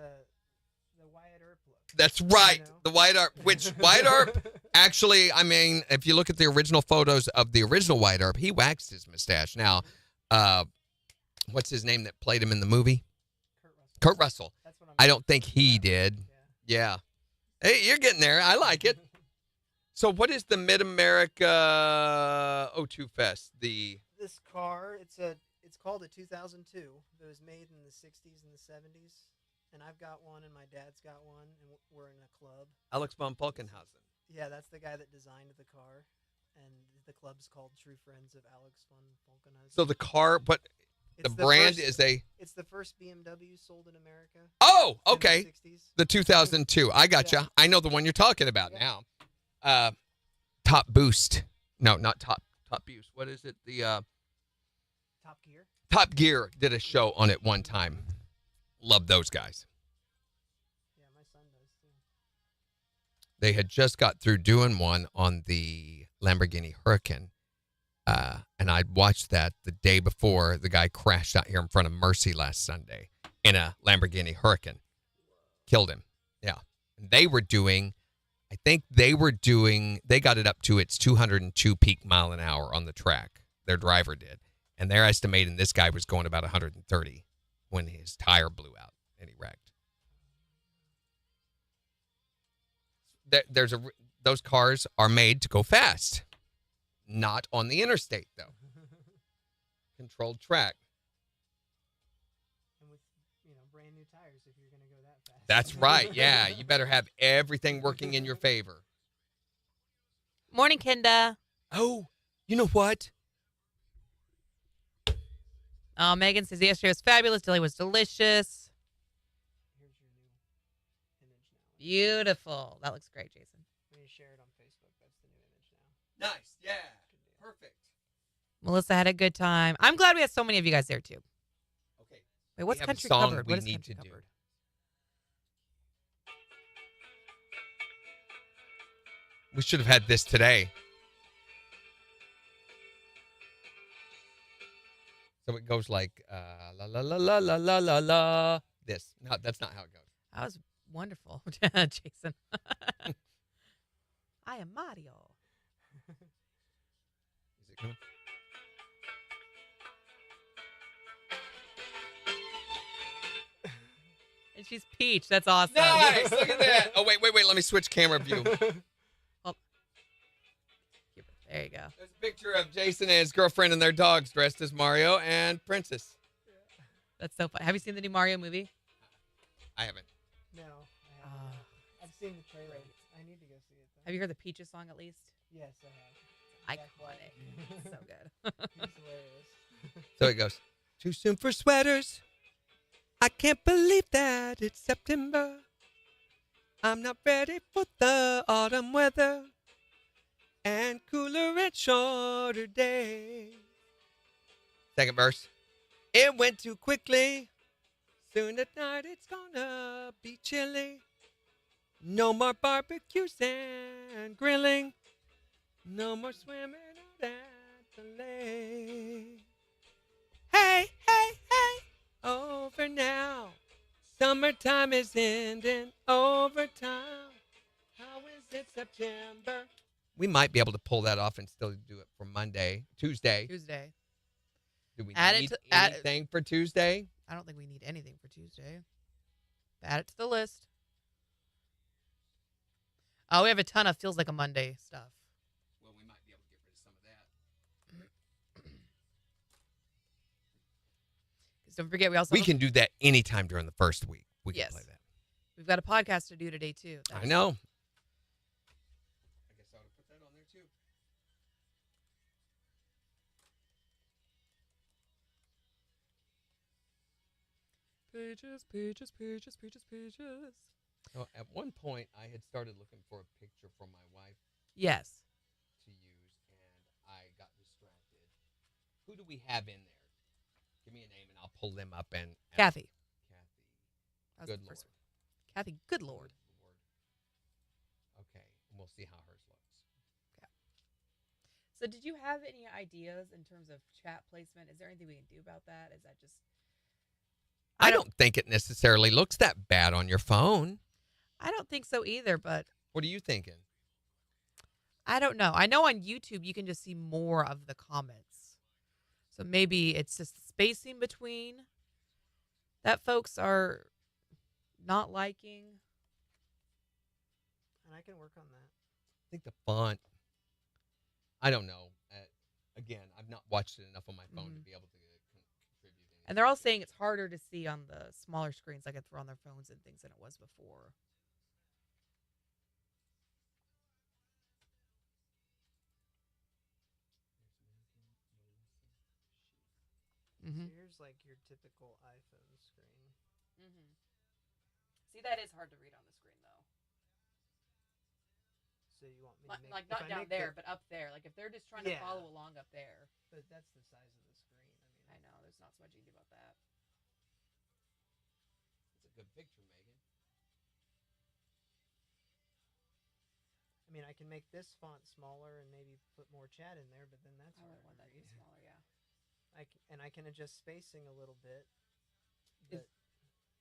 Wyatt Earp look. That's right. You know? The Wyatt Earp, which Wyatt Earp, actually, I mean, if you look at the original photos of the original Wyatt Earp, he waxed his mustache. Now, what's his name that played him in the movie? Kurt Russell. That's what I don't think he did. Yeah. Hey, you're getting there. I like it. So what is the Mid-America O2 Fest? This this car. It's called a 2002. It was made in the 60s and the 70s, and I've got one, and my dad's got one, and we're in a club. Alex von Falkenhausen. Yeah, that's the guy that designed the car, and the club's called True Friends of Alex von Falkenhausen. So the car, but the brand is a. It's the first BMW sold in America. Oh, in okay. the 60s. The 2002. I gotcha. Yeah. I know the one you're talking about now. Top Boost. No, not Top Boost. What is it? The Top Gear. Top Gear did a show on it one time. Love those guys. Yeah, my son does too. They had just got through doing one on the Lamborghini Huracan. And I'd watched that the day before the guy crashed out here in front of Mercy last Sunday in a Lamborghini Huracan. Killed him. Yeah. And they got it up to its 202 peak mile an hour on the track. Their driver did. And they're estimating this guy was going about 130 when his tire blew out and he wrecked. Those cars are made to go fast. Not on the interstate, though. Controlled track. And with brand new tires, if you're going to go that fast. That's right. Yeah, you better have everything working in your favor. Morning, Kenda. Oh, you know what? Oh, Megan says yesterday was fabulous. Dilly was delicious. Here's your new image now. Beautiful. That looks great, Jason. When you share it on Facebook, that's the new image now. Nice. Yeah. Perfect. Melissa had a good time. I'm glad we had so many of you guys there, too. Okay. Wait, what's We have a country song covered? we What is need country to do. covered? We should have had this today. So it goes like la la la la la la la la. This. No, that's not how it goes. That was wonderful, Jason. I am Mario. Is it coming? And she's Peach. That's awesome. Nice. Look at that. Oh, wait. Let me switch camera view. There you go. There's a picture of Jason and his girlfriend and their dogs dressed as Mario and Princess. That's so fun. Have you seen the new Mario movie? I haven't. No, I haven't. I've seen the trailer. I need to go see it, though. Have you heard the Peaches song at least? Yes, I have. Iconic. So good. He's hilarious. So it goes. Too soon for sweaters. I can't believe that it's September. I'm not ready for the autumn weather and cooler and shorter days. Second verse. It went too quickly. Soon at night it's gonna be chilly. No more barbecues and grilling. No more swimming out at the lake. Hey, hey, hey, over now. Summertime is ending overtime. How is it September? We might be able to pull that off and still do it for Tuesday. Do we need anything for Tuesday? I don't think we need anything for Tuesday. Add it to the list. Oh, we have a ton of feels like a Monday stuff. Well, we might be able to get rid of some of that. Because don't forget, we also We can do that anytime during the first week. We can play that. We've got a podcast to do today, too. I know. I guess I ought to put that on there, too. Pages, pages, pages, pages, pages. So at one point, I had started looking for a picture for my wife Yes. to use, and I got distracted. Who do we have in there? Give me a name, and I'll pull them up. And Kathy. That was Good the Lord. first one. Kathy, good Lord. Okay, and we'll see how hers looks. Okay. So did you have any ideas in terms of chat placement? Is there anything we can do about that? Is that just... I don't think it necessarily looks that bad on your phone. I don't think so either, but... What are you thinking? I don't know. I know on YouTube you can just see more of the comments. So maybe it's just the spacing between that folks are not liking. And I can work on that. I think the font. I don't know. Again, I've not watched it enough on my phone to be able to contribute. And they're all saying it's harder to see on the smaller screens, like if they're on their phones and things, than it was before. So here's like your typical iPhone screen. See, that is hard to read on the screen, though. So you want me to make Like not down there, but up there. Like if they're just trying to follow along up there. But that's the size of the screen. I know. There's not so much you can do about that. It's a good picture, Megan. I mean, I can make this font smaller and maybe put more chat in there, but then that's I hard want to that to read. be smaller, yeah. I can adjust spacing a little bit. Is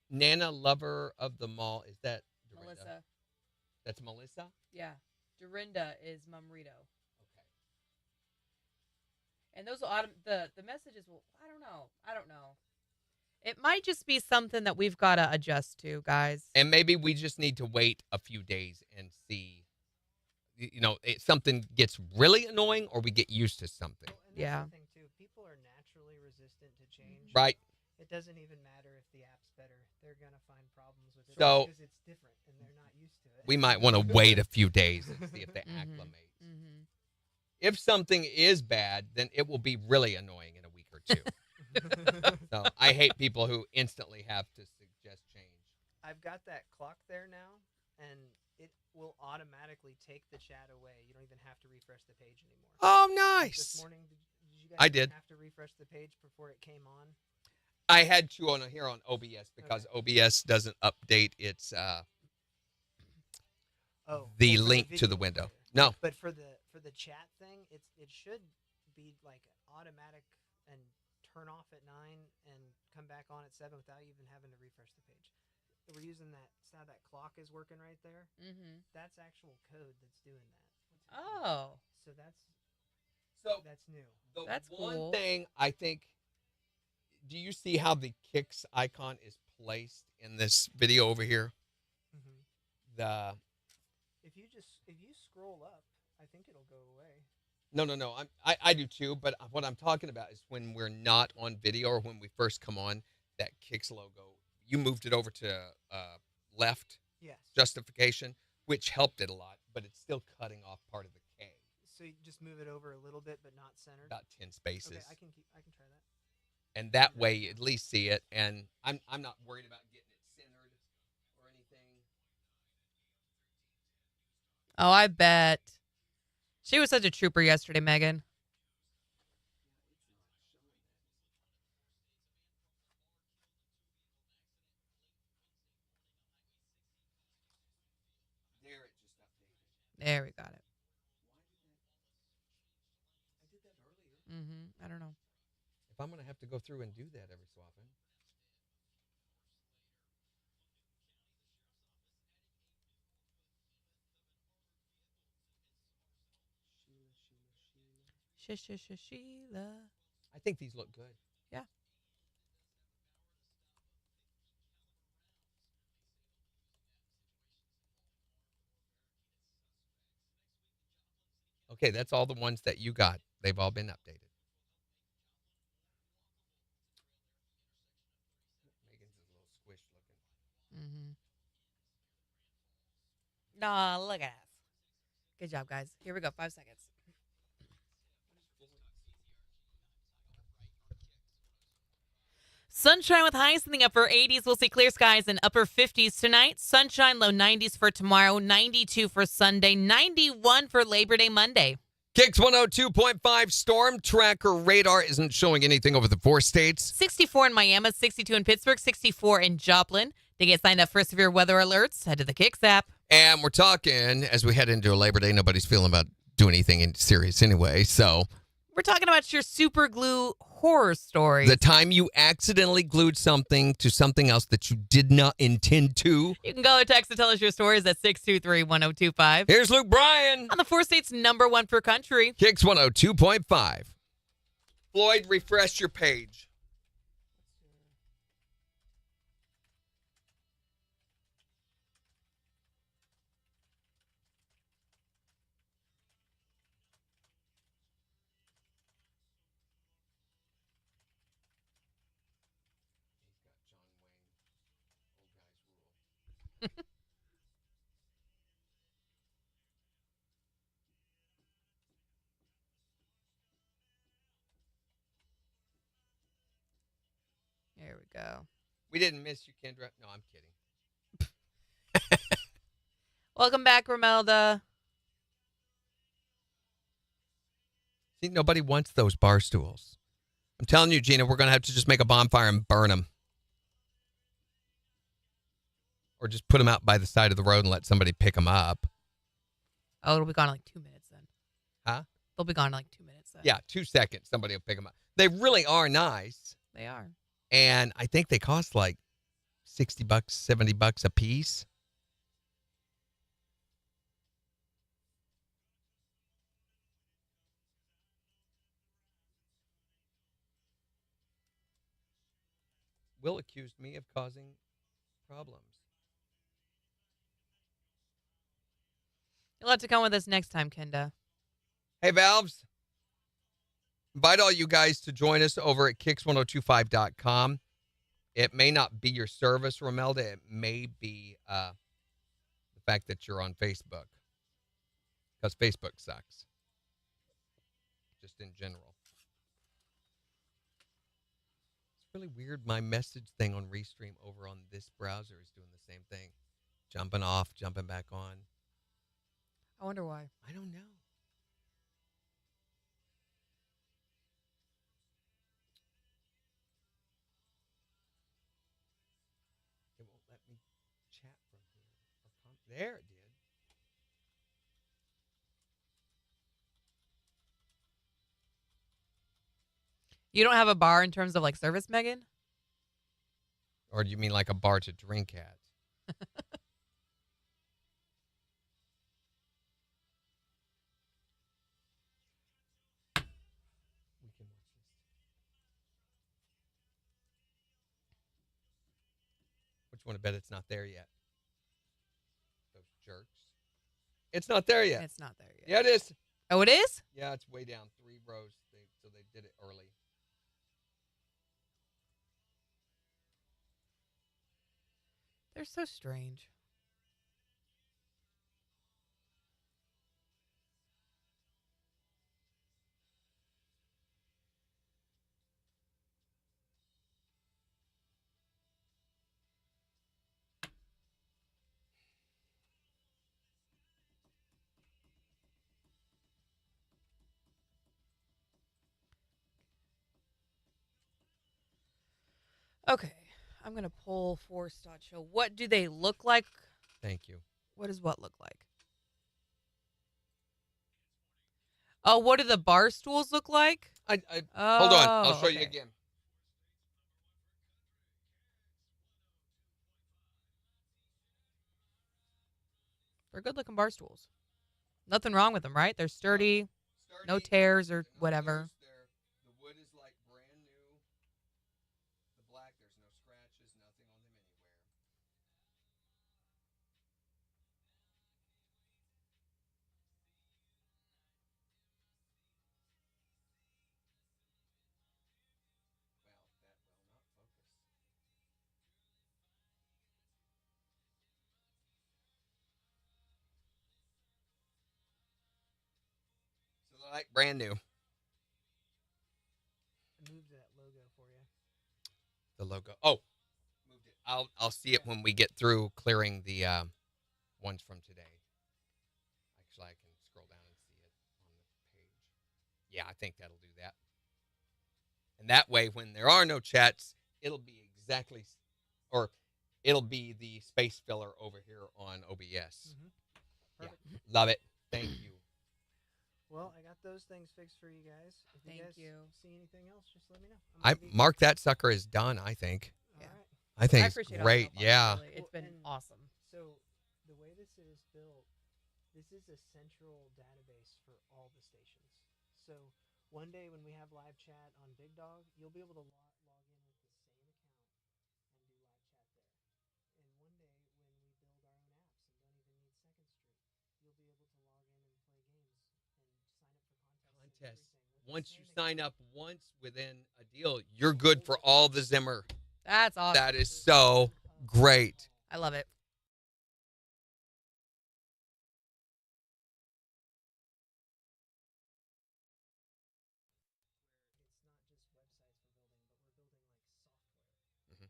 Nana Lover of the Mall, is that Dorinda? Melissa. That's Melissa? Yeah. Dorinda is Mumrito. Okay. And those the messages will, I don't know. It might just be something that we've got to adjust to, guys. And maybe we just need to wait a few days and see, something gets really annoying or we get used to something. Well, and that's the thing too. People are naturally resistant to change. Right. It doesn't even matter if the app's better. They're going to find problems with it So, because it's different and they're not used to it. We might want to wait a few days and see if they acclimate. If something is bad, then it will be really annoying in a week or two. So I hate people who instantly have to suggest change. I've got that clock there now, and it will automatically take the chat away. You don't even have to refresh the page anymore. Oh, Like nice. this morning, did you guys I did. have to refresh the page before it came on? I had to here on OBS because OBS doesn't update its the link to the window. No. But for the chat thing, it should be like automatic and turn off at 9 and come back on at 7 without even having to refresh the page. We're using that. See how that clock is working right there? That's actual code that's doing that. Oh. So that's new. That's one cool. thing I think. Do you see how the KIX icon is placed in this video over here? If you scroll up, I think it'll go away. No. I do too. But what I'm talking about is when we're not on video or when we first come on, that KIX logo. You moved it over to left. Yes. Justification, which helped it a lot, but it's still cutting off part of the K. So you just move it over a little bit, but not centered. About 10 spaces. Okay, I can try that. And that way, you at least see it. And I'm not worried about getting it centered or anything. Oh, I bet. She was such a trooper yesterday, Megan. There, we got it. I did that earlier. I don't know. If I'm going to have to go through and do that every so often. Sheila. I think these look good. Yeah. Okay, that's all the ones that you got. They've all been updated. Megan's is a little squished looking. Nah, look at us. Good job, guys. Here we go. 5 seconds. Sunshine with highs in the upper 80s. We'll see clear skies in upper 50s tonight. Sunshine, low 90s for tomorrow. 92 for Sunday. 91 for Labor Day Monday. KIX 102.5 storm tracker radar isn't showing anything over the 4 states. 64 in Miami, 62 in Pittsburgh, 64 in Joplin. To get signed up for severe weather alerts, head to the KIX app. And we're talking, as we head into a Labor Day, nobody's feeling about doing anything serious anyway. So we're talking about your super glue horror story. The time you accidentally glued something to something else that you did not intend to. You can call or text to tell us your stories at 623-1025. Here's Luke Bryan. On the 4 states, #1 for country. KIX 102.5. Floyd, refresh your page. go. We didn't miss you, Kendra. No, I'm kidding. Welcome back, Romelda. See, nobody wants those bar stools. I'm telling you, Gina, we're going to have to just make a bonfire and burn them. Or just put them out by the side of the road and let somebody pick them up. Oh, it'll be gone in like 2 minutes then. Huh? They'll be gone in like 2 minutes then. Yeah, 2 seconds. Somebody will pick them up. They really are nice. They are. And I think they cost like $60, $70 a piece. Will accused me of causing problems. You'll have to come with us next time, Kenda. Hey, Valves. Invite all you guys to join us over at KIX1025.com. It may not be your service, Romelda. It may be the fact that you're on Facebook. Because Facebook sucks. Just in general. It's really weird. My message thing on Restream over on this browser is doing the same thing. Jumping off, jumping back on. I wonder why. I don't know. It won't let me chat from here. There it did. You don't have a bar in terms of like service, Megan? Or do you mean like a bar to drink at? We can watch this. Which one? I bet it's not there yet. Those jerks. It's not there yet. It's not there yet. Yeah, it is. Oh, it is? Yeah, it's way down 3 rows. So they did it early. They're so strange. Okay, I'm going to pull 4-star show. What do they look like? Thank you. What does what look like? Oh, what do the bar stools look like? Hold on. I'll show you okay. again. They're good looking bar stools. Nothing wrong with them, right? They're sturdy, no tears or whatever. The wood is like brand new. The black, there's no scratches, nothing on them anywhere. Well, that will not focus. So they're like brand new. I moved that logo for you. The logo. Oh, moved it. I'll see it when we get through clearing the ones from today. Actually, I can scroll down and see it on the page. Yeah, I think that'll do that. And that way, when there are no chats, it'll be exactly, or it'll be the space filler over here on OBS. Mm-hmm. Yeah, love it. Thank you. Well, I got those things fixed for you guys. If Thank you guys you. see anything else, just let me know. I mark that sucker as done. I think. All Yeah. right. I think I it's appreciate all great. the help on Yeah. it, really. It's been and awesome. So the way this is built, this is a central database for all the stations. So one day when we have live chat on Big Dog, you'll be able to log in with the same account and do live chat there. And one day when we build our own apps and don't even need Second Street, you'll be able to log in and play games and sign up for contests. Once you sign up once within a deal, you're good for all the Zimmer. That's awesome. That is so great. I love it. It's not just websites we're building, but we're building like software.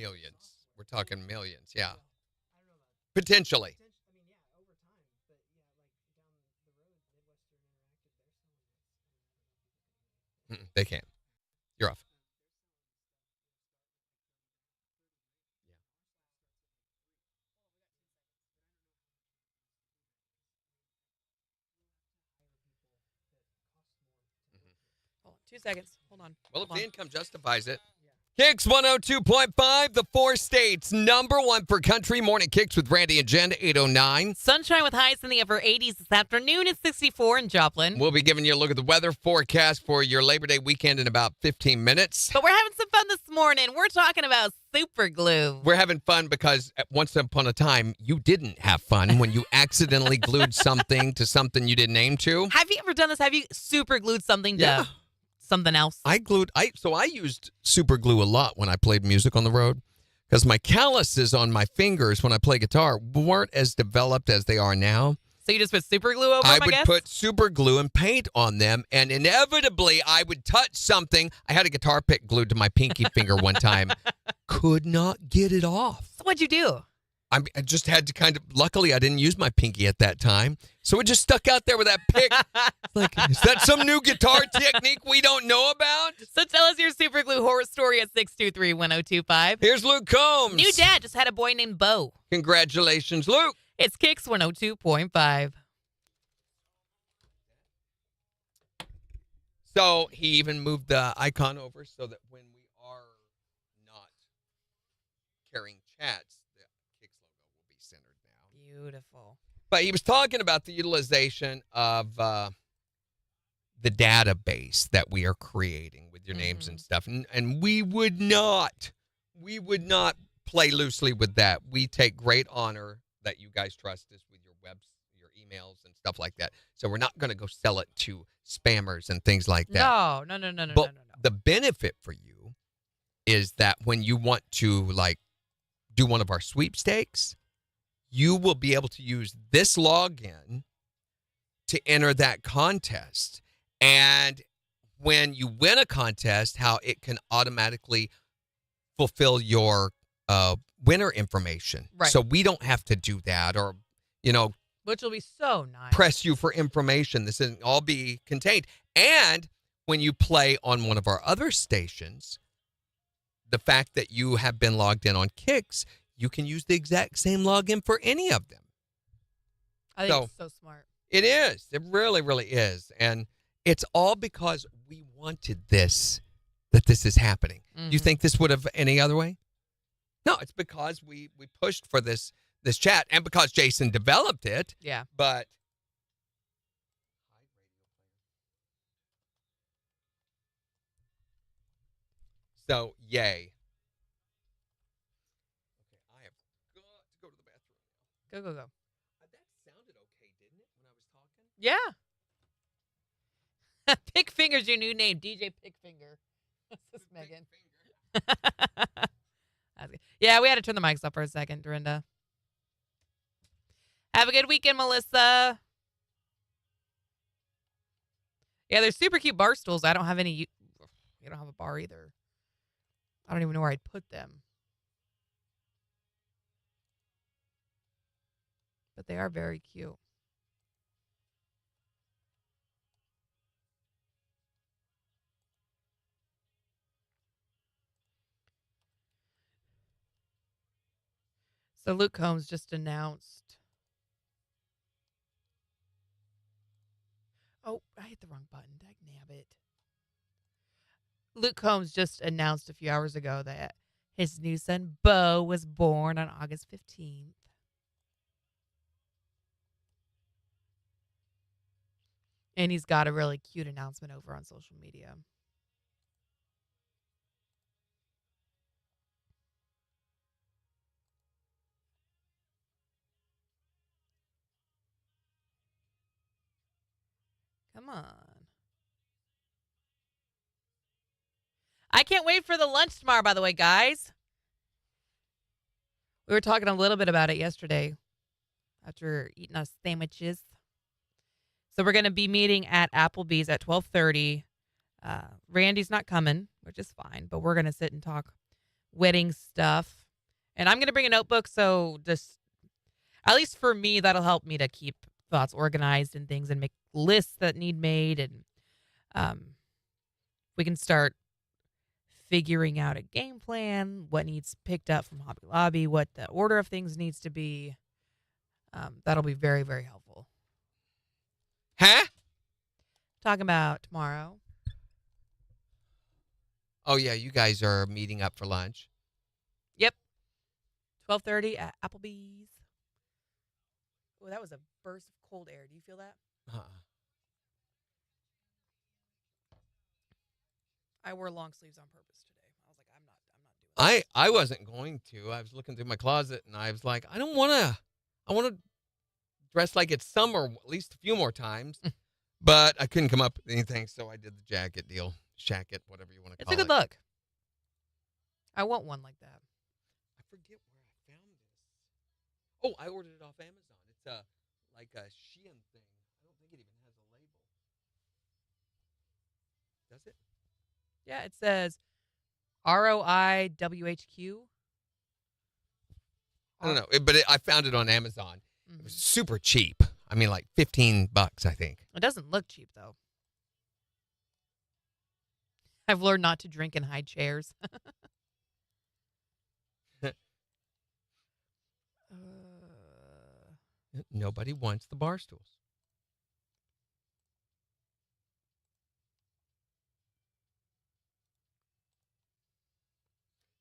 millions. We're talking millions, yeah. I don't know about Potentially. I mean, yeah, over time, but yeah, like down the road, Midwestern Interactive, They can't. You're off. Hold on, 2 seconds. Hold on. Well, if Hold the on. income justifies it. KIX 102.5, the 4 states, #1 for country. Morning KIX with Randy and Jen, 809. Sunshine with highs in the upper 80s this afternoon. It's 64 in Joplin. We'll be giving you a look at the weather forecast for your Labor Day weekend in about 15 minutes. But we're having some fun this morning. We're talking about super glue. We're having fun because once upon a time, you didn't have fun when you accidentally glued something to something you didn't aim to. Have you ever done this? Have you super glued something to Yeah. something else? I used super glue a lot when I played music on the road because my calluses on my fingers when I play guitar weren't as developed as they are now. So you just put super glue over them, I would guess? put super glue and paint on them, and inevitably I would touch something. I had a guitar pick glued to my pinky finger one time. Could not get it off. So what'd you do? I just had to luckily I didn't use my pinky at that time. So it just stuck out there with that pick. Like, is that some new guitar technique we don't know about? So tell us your super glue horror story at 623-1025. Here's Luke Combs. New dad just had a boy named Bo. Congratulations, Luke. It's KIX 102.5. So he even moved the icon over so that when we are not carrying chats, the KIX logo will be centered now. Beautiful. But he was talking about the utilization of the database that we are creating with your names and stuff. And we would not play loosely with that. We take great honor that you guys trust us with your webs, your emails and stuff like that. So we're not going to go sell it to spammers and things like that. No. But the benefit for you is that when you want to do one of our sweepstakes, you will be able to use this login to enter that contest. And when you win a contest, how it can automatically fulfill your winner information. Right. So we don't have to do that or, which will be so nice. press you for information. This will all be contained. And when you play on one of our other stations, the fact that you have been logged in on KIX, you can use the exact same login for any of them. I think it's so smart. It is. It really, really is. And it's all because we wanted this, that this is happening. You think this would have any other way? No, it's because we pushed for this chat and because Jason developed it. Yeah. But so, yay. Okay, I have got to go to the bathroom. Go. That sounded okay, didn't it, when I was talking? Yeah. Pick Finger's your new name, DJ Pickfinger. This is Megan. Yeah, we had to turn the mics up for a second, Dorinda. Have a good weekend, Melissa. Yeah, they're super cute bar stools. I don't have any. You don't have a bar either. I don't even know where I'd put them. But they are very cute. So Luke Combs just announced. Oh, I hit the wrong button. Dagnabbit. Luke Combs just announced a few hours ago that his new son, Bo, was born on August 15th. And he's got a really cute announcement over on social media. Come on. I can't wait for the lunch tomorrow, by the way, guys. We were talking a little bit about it yesterday after eating our sandwiches. So we're going to be meeting at Applebee's at 12:30. Randy's not coming, which is fine, but we're going to sit and talk wedding stuff. And I'm going to bring a notebook, so just, at least for me, that'll help me to keep thoughts organized and things and make lists that need made. And we can start figuring out a game plan, what needs picked up from Hobby Lobby, what the order of things needs to be. That'll be very, very helpful. Huh? Talking about tomorrow. Oh, yeah, you guys are meeting up for lunch. Yep. 12:30 at Applebee's. Oh, that was a burst of cold air. Do you feel that? I wore long sleeves on purpose today. I was like, I'm not doing it. I wasn't going to. I was looking through my closet, and I was like, I want to dress like it's summer at least a few more times. But I couldn't come up with anything, so I did the jacket deal. Shacket, whatever you want to call it. It's a good look. I want one like that. I forget where I found this. Oh, I ordered it off Amazon. It's like a Shein thing. I don't think it even has a label. Does it? Yeah, it says ROIWHQ. I don't know, but I found it on Amazon. It was super cheap. I mean, like $15, I think. It doesn't look cheap, though. I've learned not to drink in high chairs. Nobody wants the bar stools.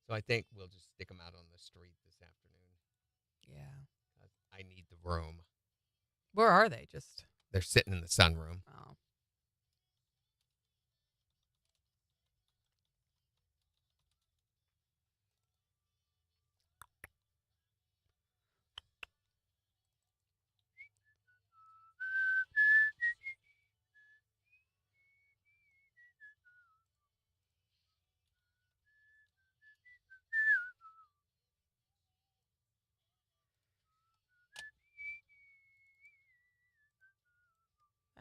So I think we'll just stick them out on the street this afternoon. Yeah. I need the room. Where are they? Just They're sitting in the sunroom. oh.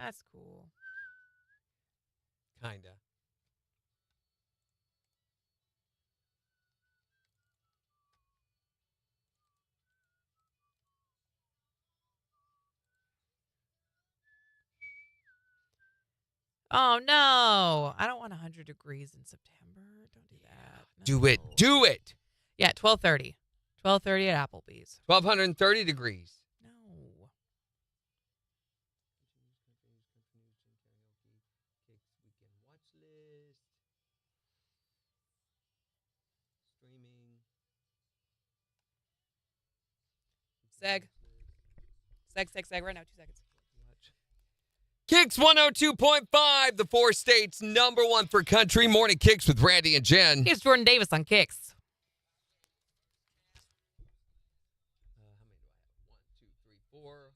That's cool. Kinda. Oh no! I don't want 100 degrees in September. Don't do that. Do it. No. Do it. Yeah, 12:30. 12:30 at Applebee's. 1,230 degrees. No. Seg. Right now, 2 seconds. KIX 102.5, the 4 states #1 for country. Morning KIX with Randy and Jen. Here's Jordan Davis on KIX. How many do I have? 1, 2, 3, 4.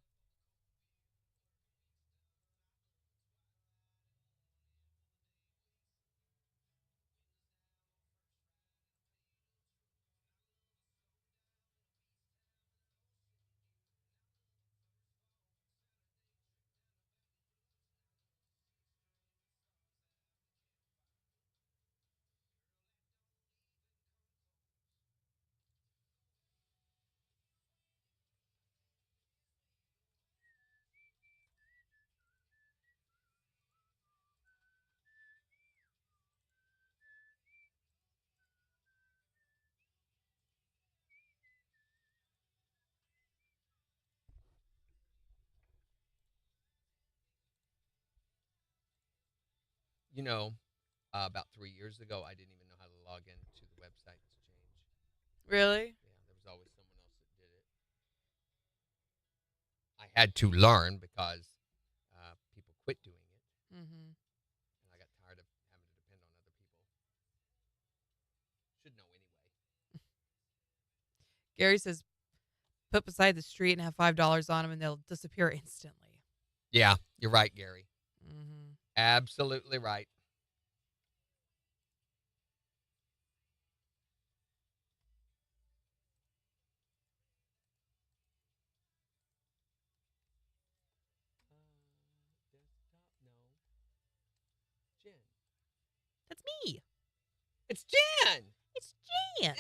You know, about 3 years ago, I didn't even know how to log into the website to change. Really? Yeah, there was always someone else that did it. I had to learn because people quit doing it. Mm-hmm. And I got tired of having to depend on other people. Should know anyway. Gary says, put beside the street and have $5 on them, and they'll disappear instantly. Yeah, you're right, Gary. Mm-hmm. Absolutely right. Desktop, no. Jen. That's me. It's Jen. It's chance.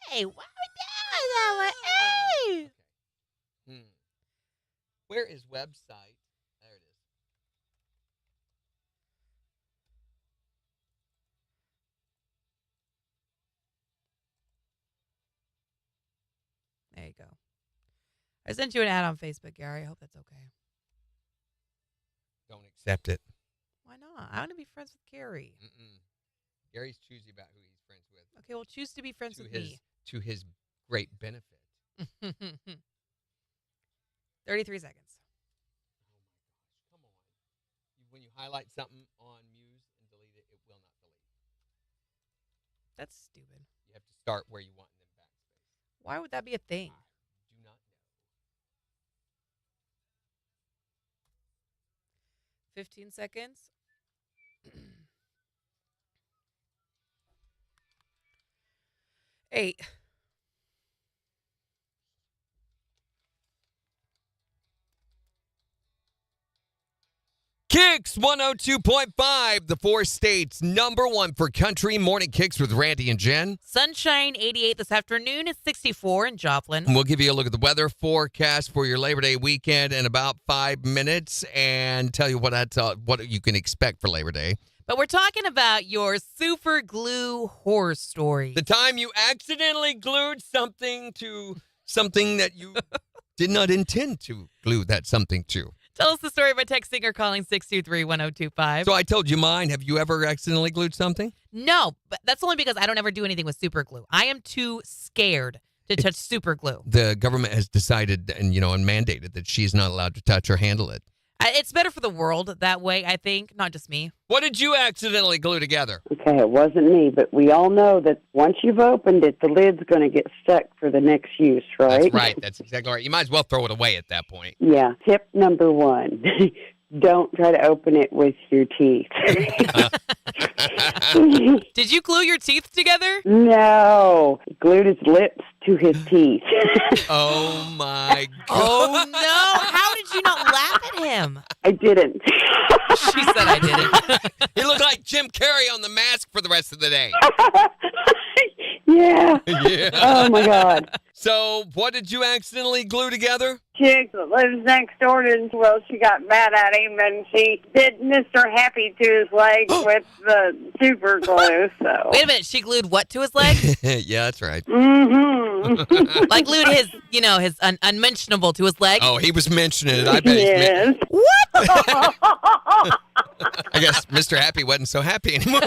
Hey, what we doing that way? Hey. Where is website? There it is. There you go. I sent you an ad on Facebook, Gary. I hope that's okay. Don't accept it. Why not? I want to be friends with Gary. Gary's choosy about who he's friends with. Okay, well, choose to be friends with me. To his great benefit. 33 seconds. Oh my gosh, come on. When you highlight something on Muse and delete it, it will not delete. That's stupid. You have to start where you want and then backspace. Why would that be a thing? I do not know. 15 seconds. 8. KIX 102.5, the 4 states #1 for country. Morning KIX with Randy and Jen. Sunshine 88 this afternoon. It's 64 in Joplin. We'll give you a look at the weather forecast for your Labor Day weekend in about 5 minutes and tell you what you can expect for Labor Day. But we're talking about your super glue horror story. The time you accidentally glued something to something that you did not intend to glue that something to. Tell us the story by texting or calling 623-1025. So I told you mine. Have you ever accidentally glued something? No, but that's only because I don't ever do anything with super glue. I am too scared to touch super glue. The government has decided and mandated that she's not allowed to touch or handle it. It's better for the world that way, I think, not just me. What did you accidentally glue together? Okay, it wasn't me, but we all know that once you've opened it, the lid's going to get stuck for the next use, right? That's right. That's exactly right. You might as well throw it away at that point. Yeah. Tip number 1. Don't try to open it with your teeth. Did you glue your teeth together? No. He glued his lips to his teeth. Oh, my God. Oh, no. How did you not laugh at him? I didn't. She said I didn't. He looked like Jim Carrey on The Mask for the rest of the day. Yeah. Yeah. Oh, my God. So what did you accidentally glue together? Chick that lives next door to, well, she got mad at him and she did Mr. Happy to his leg with the super glue, so. Wait a minute. She glued what to his leg? Yeah, that's right. Mm-hmm. Like glued his, his unmentionable to his leg? Oh, he was mentioning it. I bet Yes. What? I guess Mr. Happy wasn't so happy anymore.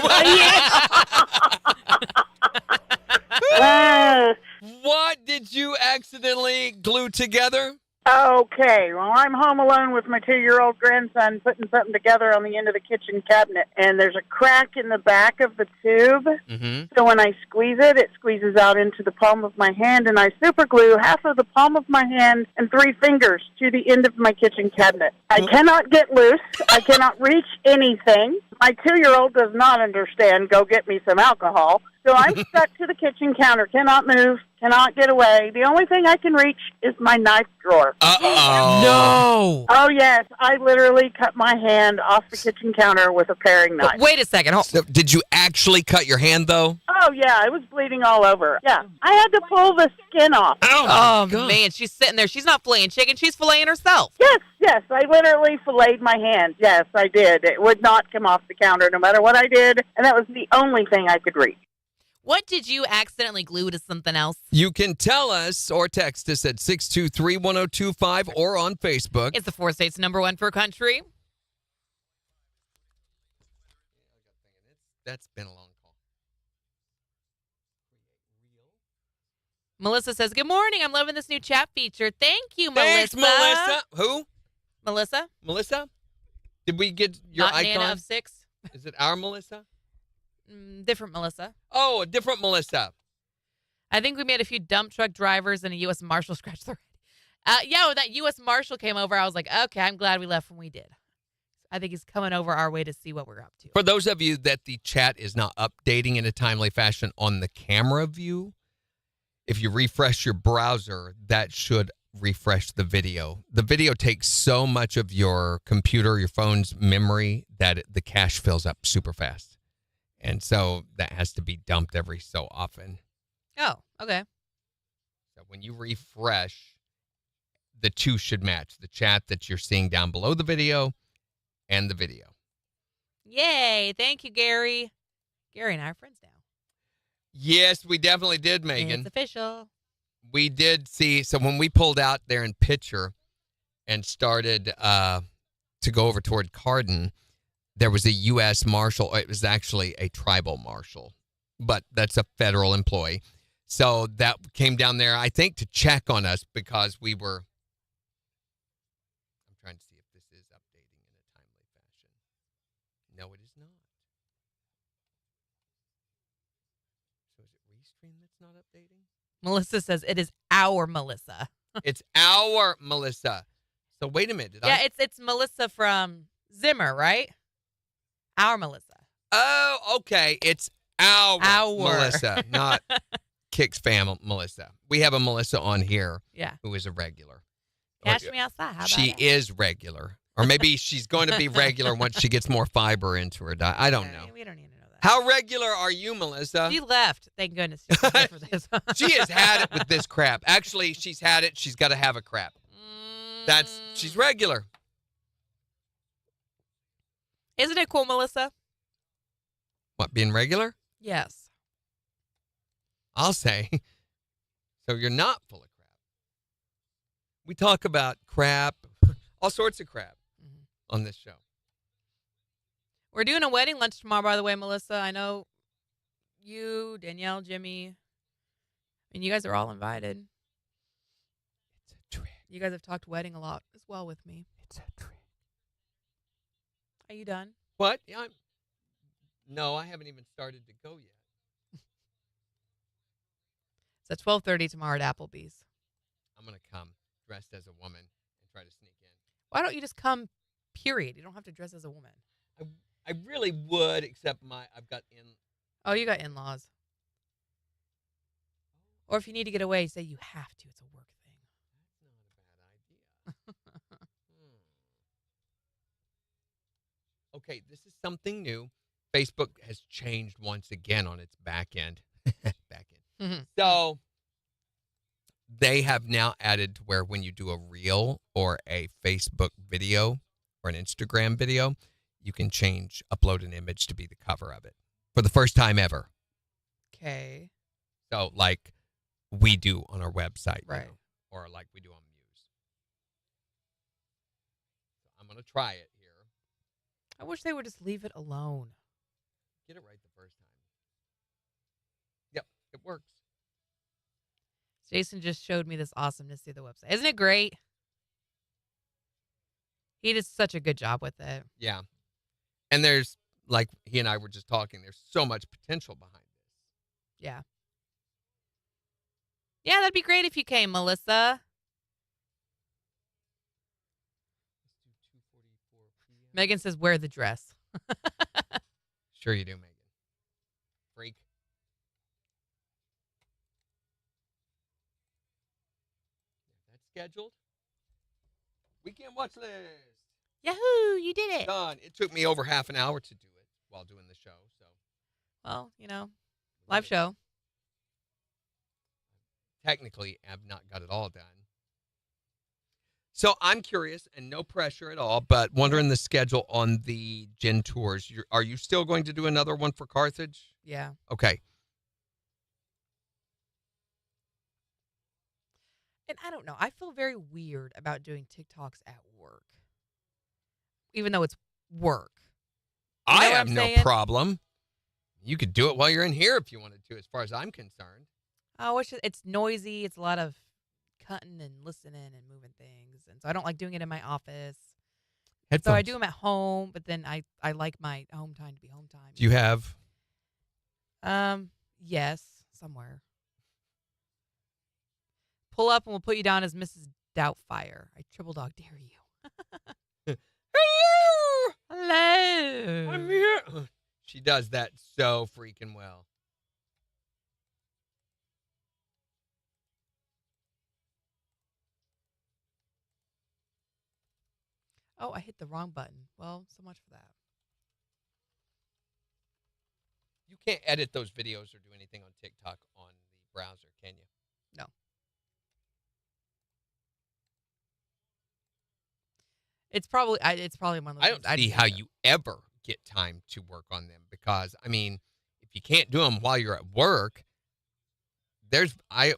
What did you accidentally glue together? Okay, well, I'm home alone with my 2-year-old grandson putting something together on the end of the kitchen cabinet, and there's a crack in the back of the tube. Mm-hmm. So when I squeeze it, it squeezes out into the palm of my hand, and I super glue half of the palm of my hand and 3 fingers to the end of my kitchen cabinet. I cannot get loose. I cannot reach anything. My 2-year-old does not understand, go get me some alcohol. So I'm stuck to the kitchen counter, cannot move, cannot get away. The only thing I can reach is my knife drawer. Uh-oh. No. Oh, yes. I literally cut my hand off the kitchen counter with a paring knife. Wait a second. So, did you actually cut your hand, though? Oh, yeah. I was bleeding all over. Yeah. I had to pull the skin off. Oh, man. She's sitting there. She's not filleting chicken. She's filleting herself. Yes. I literally filleted my hand. Yes, I did. It would not come off the counter no matter what I did, and that was the only thing I could reach. What did you accidentally glue to something else? You can tell us or text us at 623-1025 or on Facebook. It's the 4 states #1 for country. That's been a long call. Melissa says, good morning. I'm loving this new chat feature. Thank you, Thanks, Melissa. Who? Melissa? Melissa? Did we get your Not icon? Nana of 6. Is it our Melissa? Different Melissa. Oh, a different Melissa. I think we made a few dump truck drivers and a U.S. Marshal scratch their head. Yeah, when that U.S. Marshal came over, I was like, okay, I'm glad we left when we did. I think he's coming over our way to see what we're up to. For those of you that the chat is not updating in a timely fashion on the camera view, if you refresh your browser, that should refresh the video. The video takes so much of your computer, your phone's memory, that the cache fills up super fast. And so that has to be dumped every so often. Oh, okay. So when you refresh, the two should match. The chat that you're seeing down below the video and the video. Yay. Thank you, Gary. Gary and I are friends now. Yes, we definitely did, Megan. It's official. We did see. So when we pulled out there in Pitcher and started to go over toward Cardin, there was a U.S. Marshal. It was actually a tribal marshal, but that's a federal employee. So that came down there, I think, to check on us because we were. I'm trying to see if this is updating in a timely fashion. No, it is not. So is it Restream that's not updating? Melissa says it is our Melissa. It's our Melissa. So wait a minute. It's Melissa from Zimmer, right? Our Melissa. Oh, okay. It's our Melissa, not KIX fam Melissa. We have a Melissa on here who is a regular. Cash me outside. How about she it? is regular. Or maybe she's going to be regular once she gets more fiber into her diet. I don't know. We don't need to know that. How regular are you, Melissa? She left. Thank goodness. She's here for this. She has had it with this crap. Actually, she's had it. She's got to have a crap. She's regular. Isn't it cool, Melissa? What, being regular? Yes. I'll say. So you're not full of crap. We talk about crap, all sorts of crap on this show. We're doing a wedding lunch tomorrow, by the way, Melissa. I know you, Danielle, Jimmy, and you guys are all invited. It's a trick. You guys have talked wedding a lot as well with me. It's a trick. Are you done? What? Yeah, no, I haven't even started to go yet. It's at 12:30 tomorrow at Applebee's. I'm going to come dressed as a woman and try to sneak in. Why don't you just come, period? You don't have to dress as a woman. I really would, except I've got in. Oh, you got in-laws. Or if you need to get away, say you have to. It's a work thing. That's not a bad idea. Okay, this is something new. Facebook has changed once again on its back end. So they have now added to where when you do a reel or a Facebook video or an Instagram video, you can upload an image to be the cover of it for the first time ever. Okay. So like we do on our website, right? Or like we do on Muse. So I'm going to try it here. I wish they would just leave it alone. Get it right the first time. Yep, it works. Jason just showed me this awesomeness through the website. Isn't it great? He did such a good job with it. Yeah. And there's, like he and I were just talking, there's so much potential behind this. Yeah. Yeah, that'd be great if you came, Melissa. Megan says, wear the dress. Sure you do, Megan. Freak. That's scheduled. Weekend watch list. Yahoo! You did it. Done. It took me over half an hour to do it while doing the show. So, well, live show. Technically, I've not got it all done. So I'm curious, and no pressure at all, but wondering the schedule on the Gin Tours. Are you still going to do another one for Carthage? Yeah. Okay. And I don't know. I feel very weird about doing TikToks at work, even though it's work. I have no problem. You could do it while you're in here if you wanted to, as far as I'm concerned. Oh, it's noisy. It's a lot of cutting and listening and moving things. And so I don't like doing it in my office. Headphones. So I do them at home, but then I like my home time to be home time. Do you have? Yes, somewhere. Pull up and we'll put you down as Mrs. Doubtfire. I triple dog dare you. Hello! Hello! I'm here. She does that so freaking well. Oh, I hit the wrong button. Well, so much for that. You can't edit those videos or do anything on TikTok on the browser, can you? No. It's probably one of those. I don't see how you ever get time to work on them because, I mean, if you can't do them while you're at work, I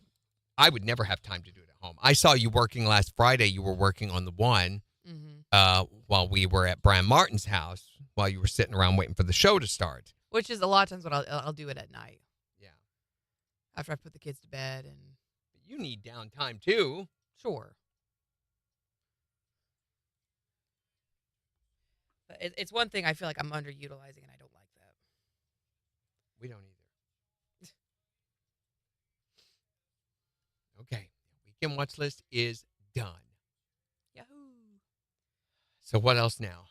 would never have time to do it at home. I saw you working last Friday. You were working on the one while we were at Brian Martin's house while you were sitting around waiting for the show to start. Which is a lot of times what I'll do it at night. Yeah. After I put the kids to bed and. But you need downtime too. Sure. But it's one thing I feel like I'm underutilizing, and I don't like that. We don't either. Okay. Weekend watch list is done. Yahoo! So what else now?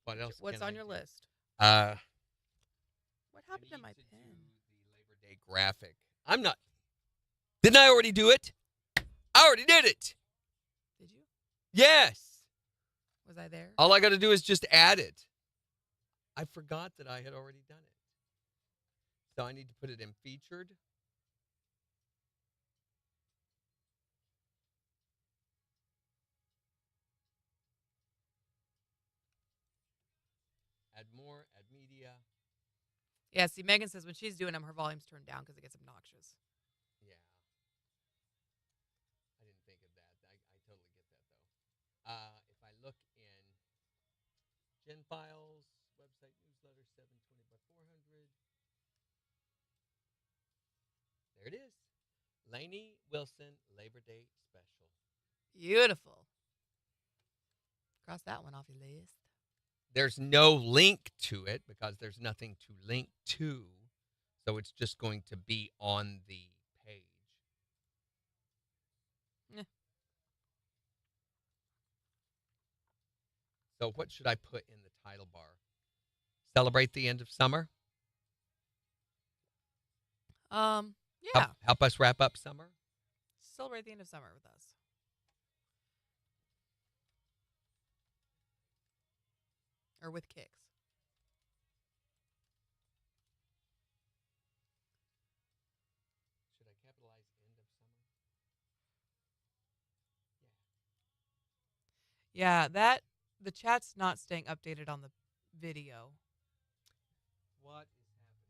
What else? What's on your list? What happened to my pen? The Labor Day graphic. I'm not. Didn't I already do it? I already did it. Did you? Yes. Was I there? All I got to do is just add it. I forgot that I had already done it. So I need to put it in featured. Add more, add media. Yeah, see, Megan says when she's doing them, her volume's turned down because it gets obnoxious. Yeah. I didn't think of that. I totally get that, though. If I look in Gen Files, website newsletter, 720 by 400. There it is. Lainey Wilson Labor Day Special. Beautiful. Cross that one off your list. There's no link to it because there's nothing to link to. So it's just going to be on the page. Yeah. So what should I put in the title bar? Celebrate the end of summer? Yeah. Help us wrap up summer? Celebrate the end of summer with us. Or with KIX. Should I capitalize end of summer? Yeah, the chat's not staying updated on the video. What is happening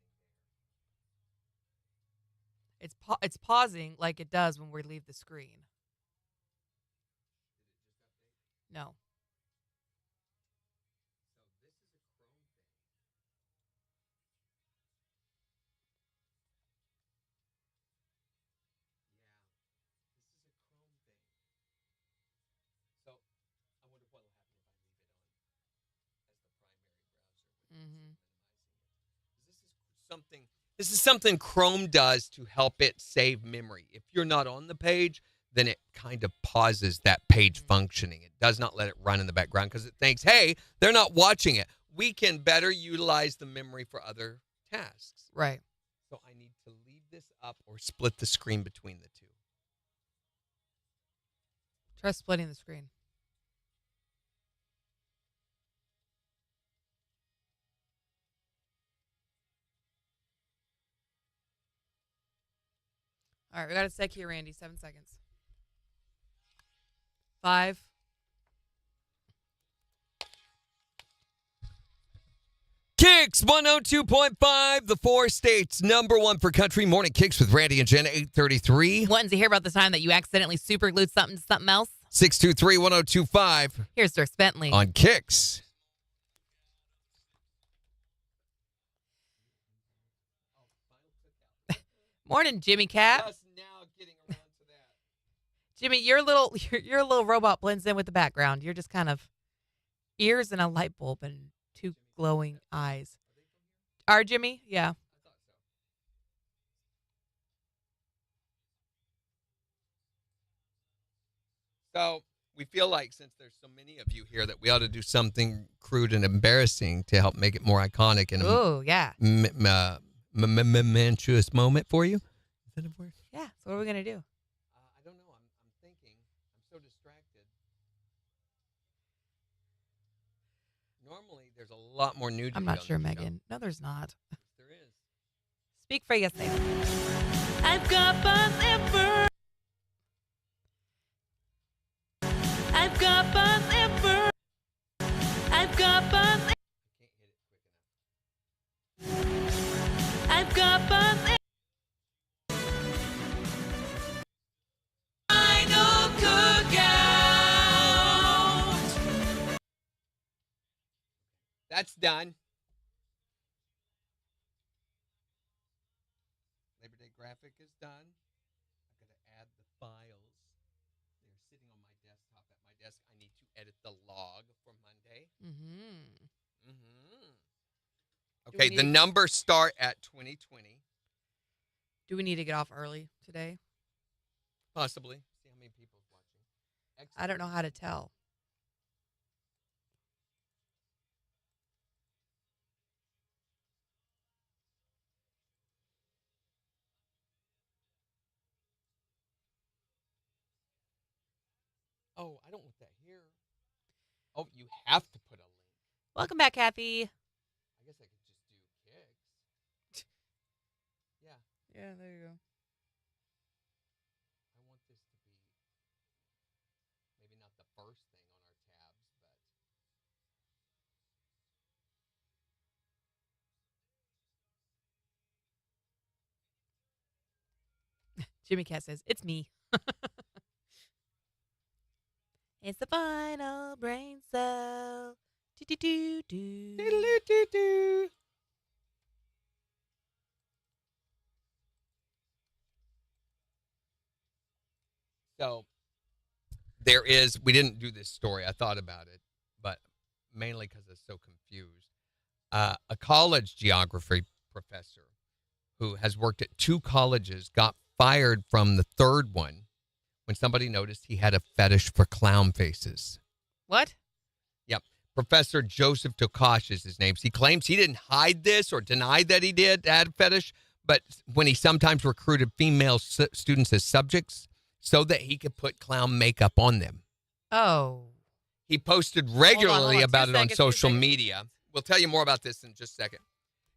there? It's pausing like it does when we leave the screen. No. So I wonder what will happen if I leave it on as the primary browser. This is something Chrome does to help it save memory. If you're not on the page, then it kind of pauses that page functioning. It does not let it run in the background because it thinks, hey, they're not watching it. We can better utilize the memory for other tasks. Right. So I need to leave this up or split the screen between the two. Try splitting the screen. All right, we got a sec here, Randy. 7 seconds. 5. KIX 102.5, the 4 states #1 for country. Morning KIX with Randy and Jen, 8:33. Wanting to hear about the time that you accidentally super glued something to something else? 623-1025. Here's Dirk Bentley. On KIX. Morning, Jimmy Cat. Just now getting around to that. Jimmy, your little robot blends in with the background. You're just kind of ears and a light bulb and 2 glowing eyes. Are Jimmy? Yeah. So we feel like since there's so many of you here that we ought to do something crude and embarrassing to help make it more iconic and Oh, yeah. momentous moment for you. Is that a word? Yeah. So what are we going to do? I don't know. I'm thinking. I'm so distracted. Normally, there's a lot more nudity. I'm not on sure, this show. Megan. No, there's not. There is. Speak for yourself. I've got buzz ever. I've got buzz ever. I've got buzz ever. I've got buzz ever. Final cookout. That's done. Labor Day graphic is done. I'm going to add the files. They're sitting on my desktop at my desk. I need to edit the log for Monday. Okay, the numbers start at 2020. Do we need to get off early today? Possibly. See how many people's watching. Excellent. I don't know how to tell. Oh, I don't want that here. Oh, you have to put a link. Welcome back, Kathy. I guess I could just do KIX. Yeah. Yeah, there you go. I want this to be maybe not the first thing on our tabs, but Jimmy Cat says, it's me. It's the final brain cell. Do-do-do-do. Diddle-doo-doo-doo. So we didn't do this story. I thought about it, but mainly because I was so confused. A college geography professor who has worked at 2 colleges got fired from the 3rd one when somebody noticed he had a fetish for clown faces. What? Yep. Professor Joseph Tokash is his name. He claims he didn't hide this or deny that he had a fetish, but when he sometimes recruited female students as subjects so that he could put clown makeup on them. Oh. He posted regularly about it on social 2 seconds. media. We'll tell you more about this in just a second.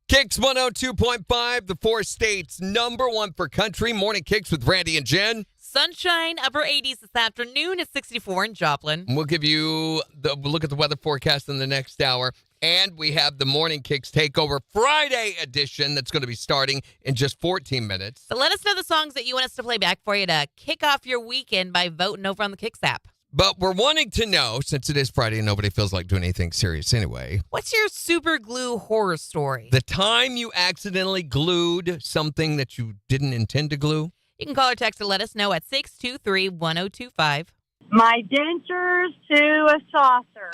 KIX 102.5, the 4 states, #1 for country. Morning KIX with Randy and Jen. Sunshine, upper 80s this afternoon. It's 64 in Joplin. We'll give you we'll look at the weather forecast in the next hour. And we have the Morning KIX Takeover Friday edition that's going to be starting in just 14 minutes. So let us know the songs that you want us to play back for you to kick off your weekend by voting over on the KIX app. But we're wanting to know, since it is Friday and nobody feels like doing anything serious anyway. What's your super glue horror story? The time you accidentally glued something that you didn't intend to glue? You can call or text to let us know at 623-1025. My dentures to a saucer.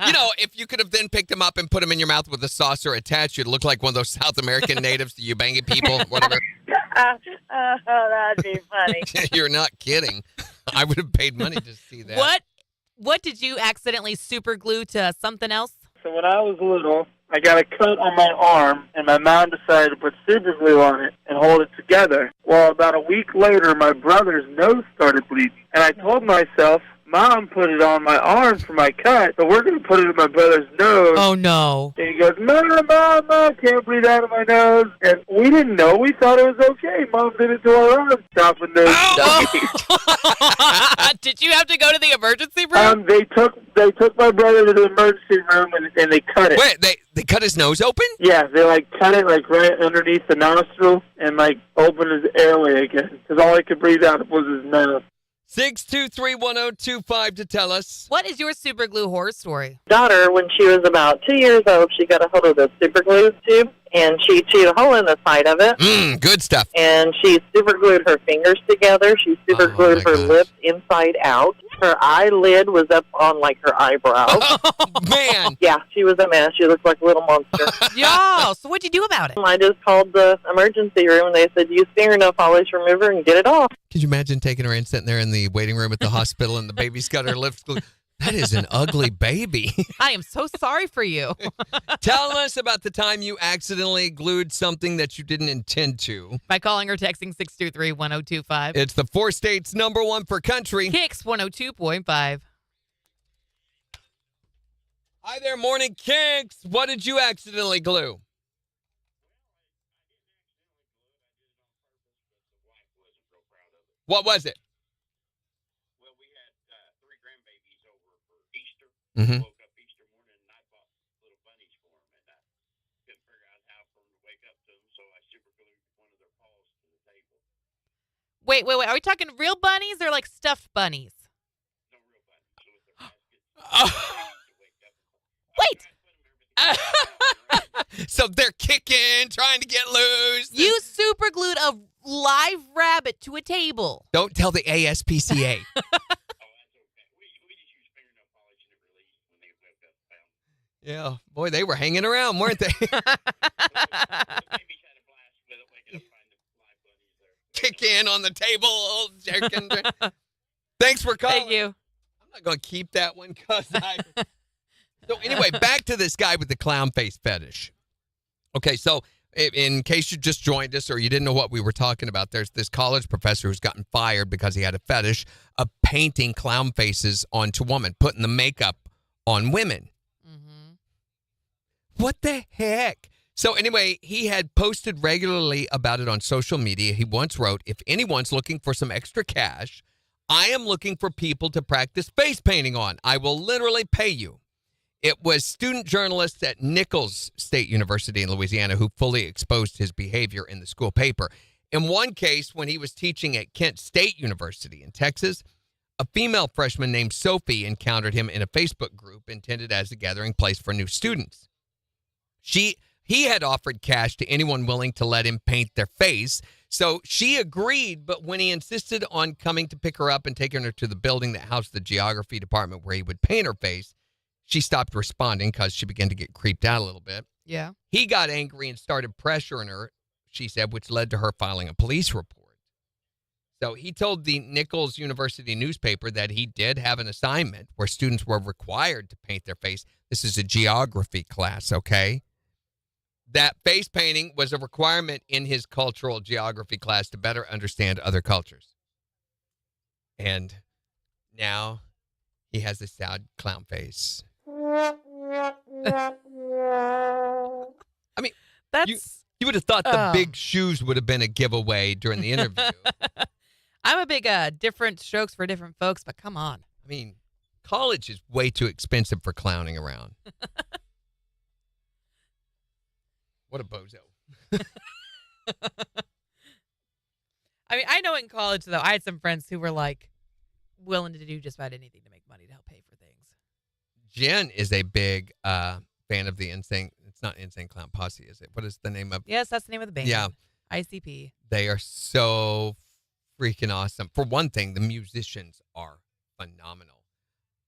You know, if you could have then picked them up and put them in your mouth with a saucer attached, you'd look like one of those South American natives, the Ubangi people, whatever. That'd be funny. You're not kidding. I would have paid money to see that. What did you accidentally super glue to something else? So when I was little, I got a cut on my arm, and my mom decided to put super glue on it and hold it together. Well, about a week later, my brother's nose started bleeding, and I told myself, Mom put it on my arm for my cut, so we're going to put it in my brother's nose. Oh, no. And he goes, Mom, I can't breathe out of my nose. And we didn't know. We thought it was okay. Mom did it to our arm, stopping those. Oh. Did you have to go to the emergency room? They took my brother to the emergency room, and they cut it. Wait, they cut his nose open? Yeah, they, cut it, right underneath the nostril and, opened his airway again. Because all he could breathe out was his nose. 6231025 to tell us. What is your super glue horror story? Daughter, when she was about 2 years old, she got a hold of the super glue tube, and she chewed a hole in the side of it. Good stuff. And she super glued her fingers together. She super glued her lips inside out. Her eyelid was up on, her eyebrows. Oh, man. Yeah, she was a mess. She looked like a little monster. Yo, so what'd you do about it? I just called the emergency room, and they said, use fingernail polish remover and get it off. Could you imagine taking her in, sitting there in the waiting room at the hospital, and the baby's got her lips glued? That is an ugly baby. I am so sorry for you. Tell us about the time you accidentally glued something that you didn't intend to. By calling or texting 623-1025. It's the 4 states #1 for country. KIX 102.5. Hi there, Morning KIX. What did you accidentally glue? What was it? Well, we had 3 grandbabies over for Easter. Mm-hmm. Woke up Easter morning and I bought little bunnies for them, and I couldn't figure out how for them to wake up to them, so I super glued one of their paws to the table. Wait. Are we talking real bunnies or like stuffed bunnies? No real bunnies. So with their baskets, to wake up. Wait. So they're kicking, trying to get loose. You super glued a live rabbit to a table. Don't tell the ASPCA. Oh, that's okay. We just use fingernail polish and it released when they woke up. Yeah, boy, they were hanging around, weren't they? The babies had a blast with it, waking up finding live bunnies there. Kick in on the table. Thanks for calling. Thank you. I'm not going to keep that one because I... So anyway, back to this guy with the clown face fetish. Okay, so in case you just joined us or you didn't know what we were talking about, there's this college professor who's gotten fired because he had a fetish of painting clown faces onto women, putting the makeup on women. Mm-hmm. What the heck? So anyway, he had posted regularly about it on social media. He once wrote, if anyone's looking for some extra cash, I am looking for people to practice face painting on. I will literally pay you. It was student journalists at Nichols State University in Louisiana who fully exposed his behavior in the school paper. In one case, when he was teaching at Kent State University in Texas, a female freshman named Sophie encountered him in a Facebook group intended as a gathering place for new students. He had offered cash to anyone willing to let him paint their face, so she agreed, but when he insisted on coming to pick her up and taking her to the building that housed the geography department where he would paint her face, she stopped responding because she began to get creeped out a little bit. Yeah. He got angry and started pressuring her, she said, which led to her filing a police report. So he told the Nichols University newspaper that he did have an assignment where students were required to paint their face. This is a geography class, okay? That face painting was a requirement in his cultural geography class to better understand other cultures. And now he has a sad clown face. I mean, you would have thought the big shoes would have been a giveaway during the interview. I'm a big different strokes for different folks, but come on. I mean, college is way too expensive for clowning around. What a bozo. I mean, I know in college, though, I had some friends who were like willing to do just about anything to make money to help pay for things. Jen is a big fan of the Insane. It's not Insane Clown Posse, is it? What is the name of? Yes, that's the name of the band. Yeah. ICP. They are so freaking awesome. For one thing, the musicians are phenomenal.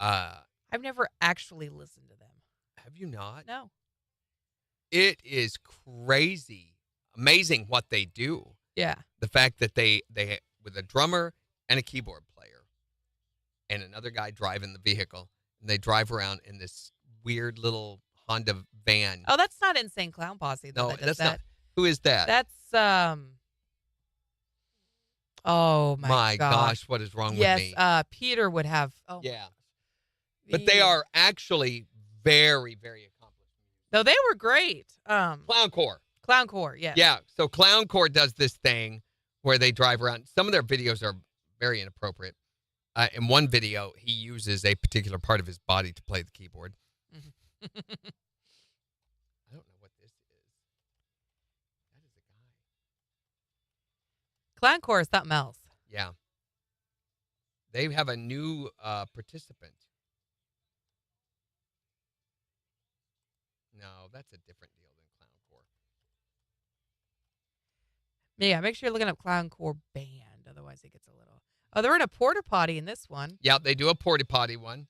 I've never actually listened to them. Have you not? No. It is crazy, amazing what they do. Yeah. The fact that they with a drummer and a keyboard player and another guy driving the vehicle, and they drive around in this weird little Honda van. Oh, that's not Insane Clown Posse. Though, No, that's not. Who is that? That's oh my gosh, what is wrong with me? Yes, Peter would have. Oh yeah, but they are actually very, very accomplished. No, they were great. Clowncore. Clowncore, yes. Yeah, so Clowncore does this thing where they drive around. Some of their videos are very inappropriate. In one video, he uses a particular part of his body to play the keyboard. I don't know what this is. That is a guy. Clowncore is something else. Yeah. They have a new participant. No, that's a different deal than Clowncore. Yeah, make sure you're looking up Clowncore band. Otherwise, it gets a little... Oh, they're in a porta potty in this one. Yeah, they do a porta potty one.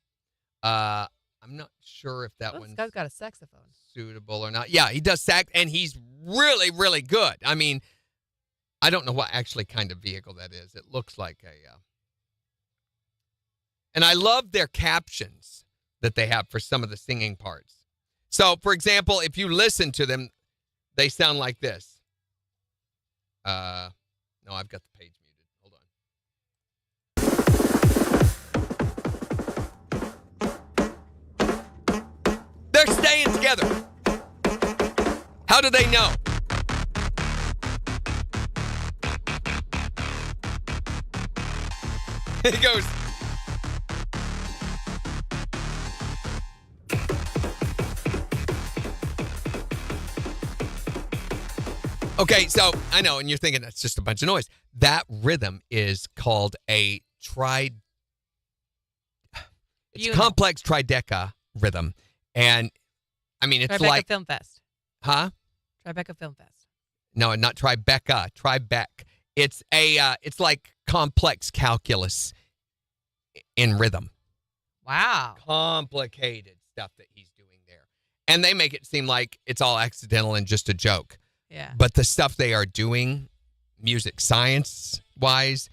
I'm not sure if that one's... This guy's got a saxophone. Suitable or not. Yeah, he does sax, and he's really, really good. I mean, I don't know what actually kind of vehicle that is. It looks like a... And I love their captions that they have for some of the singing parts. So, for example, if you listen to them, they sound like this. No, I've got the page muted. Hold on. They're staying together. How do they know? He goes. Okay, so I know, and you're thinking that's just a bunch of noise. That rhythm is called a complex trideca rhythm. And I mean, it's Tribeca like. Film Fest. Huh? Tribeca Film Fest. No, not Tribeca. Tribec. It's like complex calculus in rhythm. Wow. Complicated stuff that he's doing there. And they make it seem like it's all accidental and just a joke. Yeah. But the stuff they are doing, music science-wise,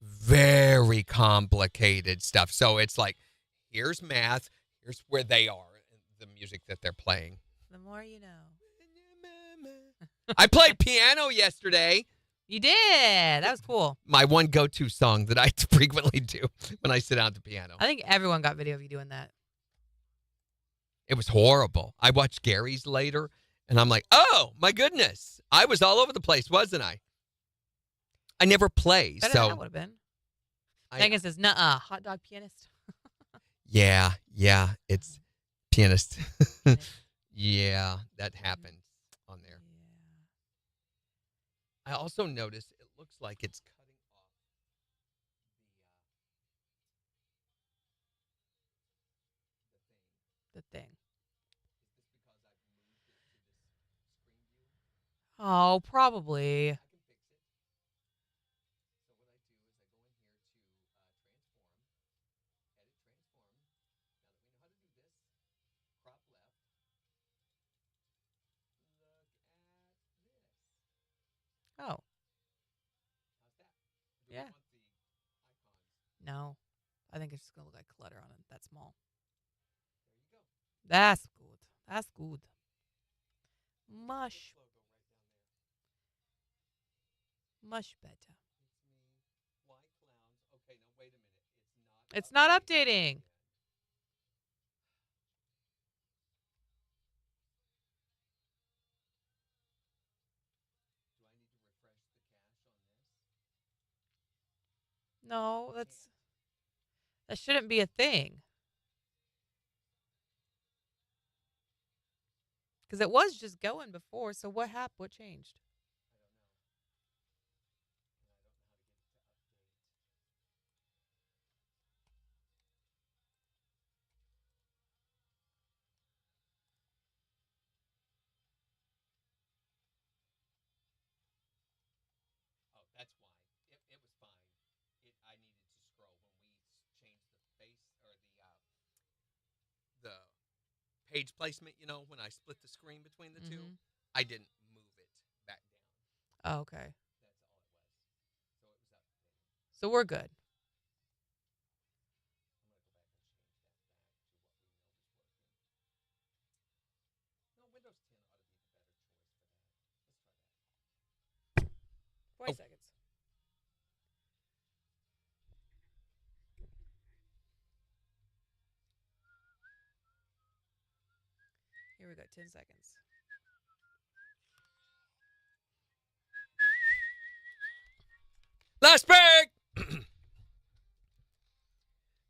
very complicated stuff. So it's like, here's math, here's where they are, the music that they're playing. The more you know. I played piano yesterday. You did. That was cool. My one go-to song that I frequently do when I sit down at the piano. I think everyone got video of you doing that. It was horrible. I watched Gary's later, and I'm like, oh, my goodness. I was all over the place, wasn't I? I never play, Better so. than that would have been. Megan says, nuh-uh, hot dog pianist. Yeah, it's pianist. Yeah, that happens on there. I also noticed it looks like it's cutting off the thing. Oh, probably. Oh. Yeah. No. I think it's just going to look like clutter on it. That small. That's good. That's good. Much better. It's not updating. No, that shouldn't be a thing. Because it was just going before, so what happened? What changed? Oh, that's why. It was fine. I needed to scroll when we changed the face or the page placement, when I split the screen between the two. I didn't move it back down. Oh, okay. That's all it was. So it was up. So we're good. I'm going to go back and change that back to what we know is working. No, Windows 10 ought to be the better choice for that. Let's try that. 20 seconds. Here we go. 10 seconds. Last break!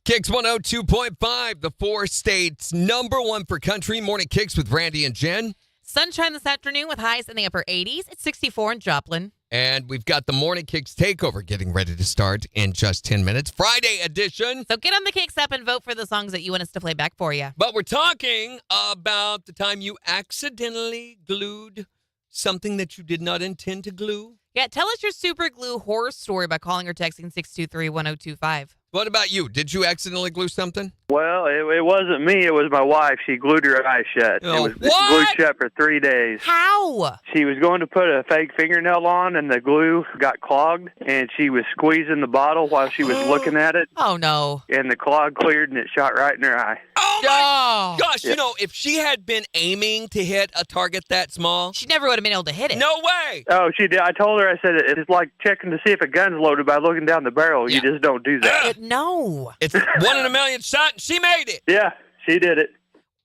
KIX 102.5, the 4 states #1 for country. Morning KIX with Randy and Jen. Sunshine this afternoon with highs in the upper 80s. It's 64 in Joplin. And we've got the Morning KIX Takeover getting ready to start in just 10 minutes. Friday edition. So get on the KIX app and vote for the songs that you want us to play back for you. But we're talking about the time you accidentally glued something that you did not intend to glue. Yeah, tell us your super glue horror story by calling or texting 623-1025. What about you? Did you accidentally glue something? Well, it wasn't me. It was my wife. She glued her eyes shut. Oh, it was what? glued shut for 3 days. How? She was going to put a fake fingernail on, and the glue got clogged, and she was squeezing the bottle while she was looking at it, Oh, no. and the clog cleared, and it shot right in her eye. Oh, my gosh. Yeah. If she had been aiming to hit a target that small, She never would have been able to hit it. no way. Oh, she did. I told her, I said, it's like checking to see if a gun's loaded by looking down the barrel. Yeah. You just don't do that. No. It's 1 in a million shot, and she made it. Yeah, she did it.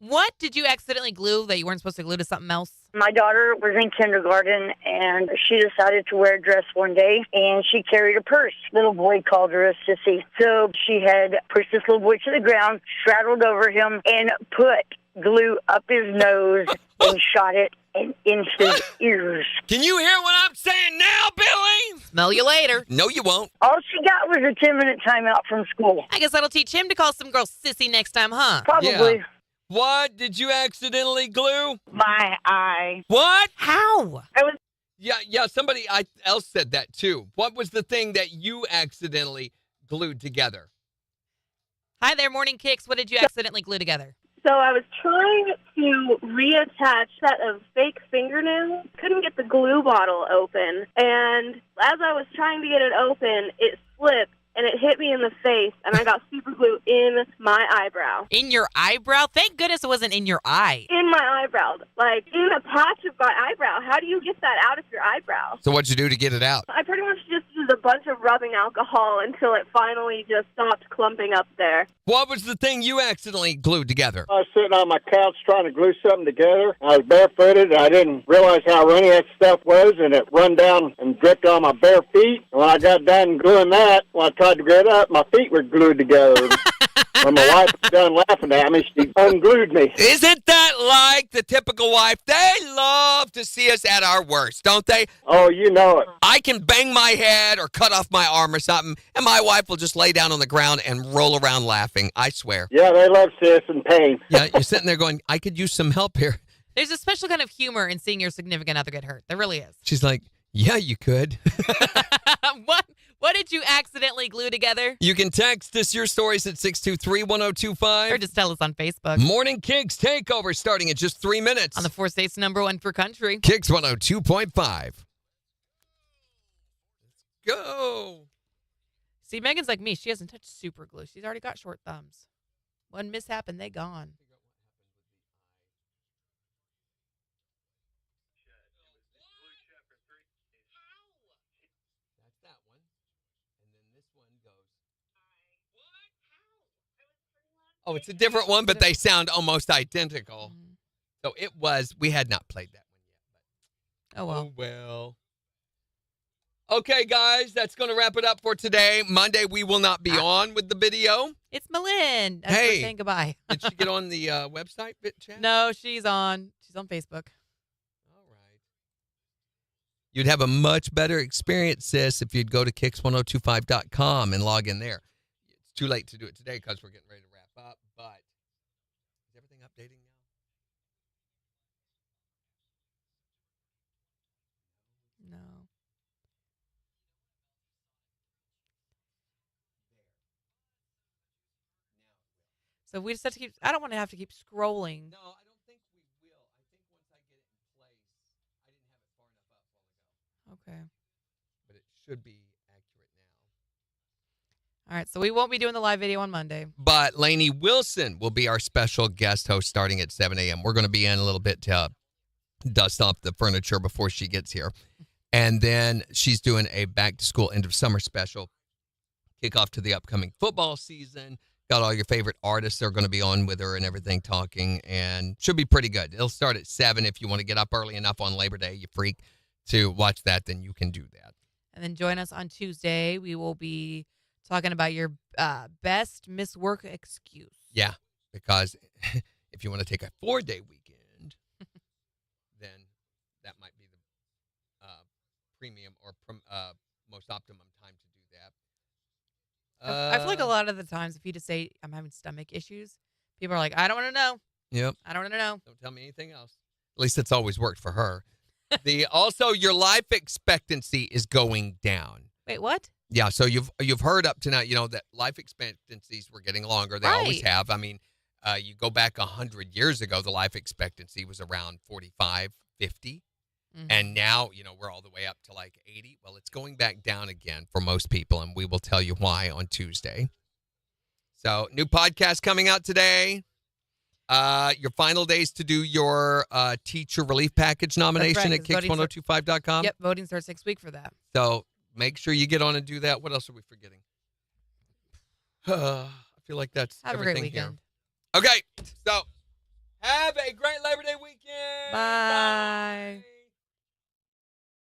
What did you accidentally glue that you weren't supposed to glue to something else? My daughter was in kindergarten, and she decided to wear a dress one day, and she carried a purse. Little boy called her a sissy. So she had pushed this little boy to the ground, straddled over him, and put glue up his nose and shot it in his ears. Can you hear what I'm saying now, Billy? Smell you later. No, you won't. All she got was a 10-minute timeout from school. I guess that'll teach him to call some girl sissy next time, huh? Probably. Yeah. What did you accidentally glue? My eye. What? How? Yeah, somebody else said that too. What was the thing that you accidentally glued together? Hi there, Morning Kicks. What did you accidentally glue together? So I was trying to reattach a set of fake fingernails. Couldn't get the glue bottle open. And as I was trying to get it open, it slipped. And it hit me in the face, and I got super glue in my eyebrow. In your eyebrow? Thank goodness it wasn't in your eye. In my eyebrow. Like, in a patch of my eyebrow. How do you get that out of your eyebrow? So what'd you do to get it out? I pretty much just used a bunch of rubbing alcohol until it finally just stopped clumping up there. What was the thing you accidentally glued together? I was sitting on my couch trying to glue something together. I was barefooted. I didn't realize how runny that stuff was, and it run down and dripped on my bare feet. When I got done gluing that, when I tried to get up, my feet were glued together. When my wife was done laughing at me, she unglued me. Isn't that like the typical wife? They love to see us at our worst, don't they? Oh, you know it. I can bang my head or cut off my arm or something, and my wife will just lay down on the ground and roll around laughing. I swear. Yeah, they love seeing us in pain. Yeah, you're sitting there going, I could use some help here. There's a special kind of humor in seeing your significant other get hurt. There really is. She's like, yeah, you could. What did you accidentally glue together? You can text us your stories at 623-1025. Or just tell us on Facebook. Morning Kicks Takeover starting in just 3 minutes. On the 4 states #1 for country. KIX 102.5. Let's go. See, Megan's like me. She hasn't touched super glue. She's already got short thumbs. One mishap and they gone. Oh, it's a different one, but they sound almost identical. So it was, we had not played that one yet. Oh, well. Oh, well. Okay, guys, that's going to wrap it up for today. Monday, we will not be on with the video. It's Malin. As Hey. we're saying goodbye. Did she get on the website, BitChat? No, she's on Facebook. All right. You'd have a much better experience, sis, if you'd go to KIX1025.com and log in there. It's too late to do it today because we're getting ready to wrap up, but is everything updating now? No. So we just have to keep, I don't want to have to keep scrolling. No, I don't think we will. I think once I get it in place, I didn't have it far enough up while ago. Okay. But it should be accurate now. All right, so we won't be doing the live video on Monday. But Lainey Wilson will be our special guest host starting at 7 a.m. We're going to be in a little bit to dust off the furniture before she gets here. And then she's doing a back-to-school end-of-summer special, kickoff to the upcoming football season. Got all your favorite artists are going to be on with her and everything talking, and should be pretty good. It'll start at 7. If you want to get up early enough on Labor Day, you freak, to watch that, then you can do that. And then join us on Tuesday. We will be talking about your best miss work excuse. Yeah, because if you want to take a 4-day weekend, then that might be the premium or most optimum time to do that. I feel like a lot of the times if you just say, I'm having stomach issues, people are like, I don't want to know. Yep. I don't want to know. Don't tell me anything else. At least it's always worked for her. Also, your life expectancy is going down. Wait, what? Yeah, so you've heard up to now, that life expectancies were getting longer. They always have. I mean, you go back 100 years ago, the life expectancy was around 45, 50. Mm-hmm. And now, we're all the way up to like 80. Well, it's going back down again for most people, and we will tell you why on Tuesday. So, new podcast coming out today. Your final days to do your teacher relief package nomination at KIX1025.com. Yep, voting starts next week for that. So, make sure you get on and do that. What else are we forgetting? I feel like that's Have everything a great weekend. here. Okay, so a great Labor Day weekend. Bye.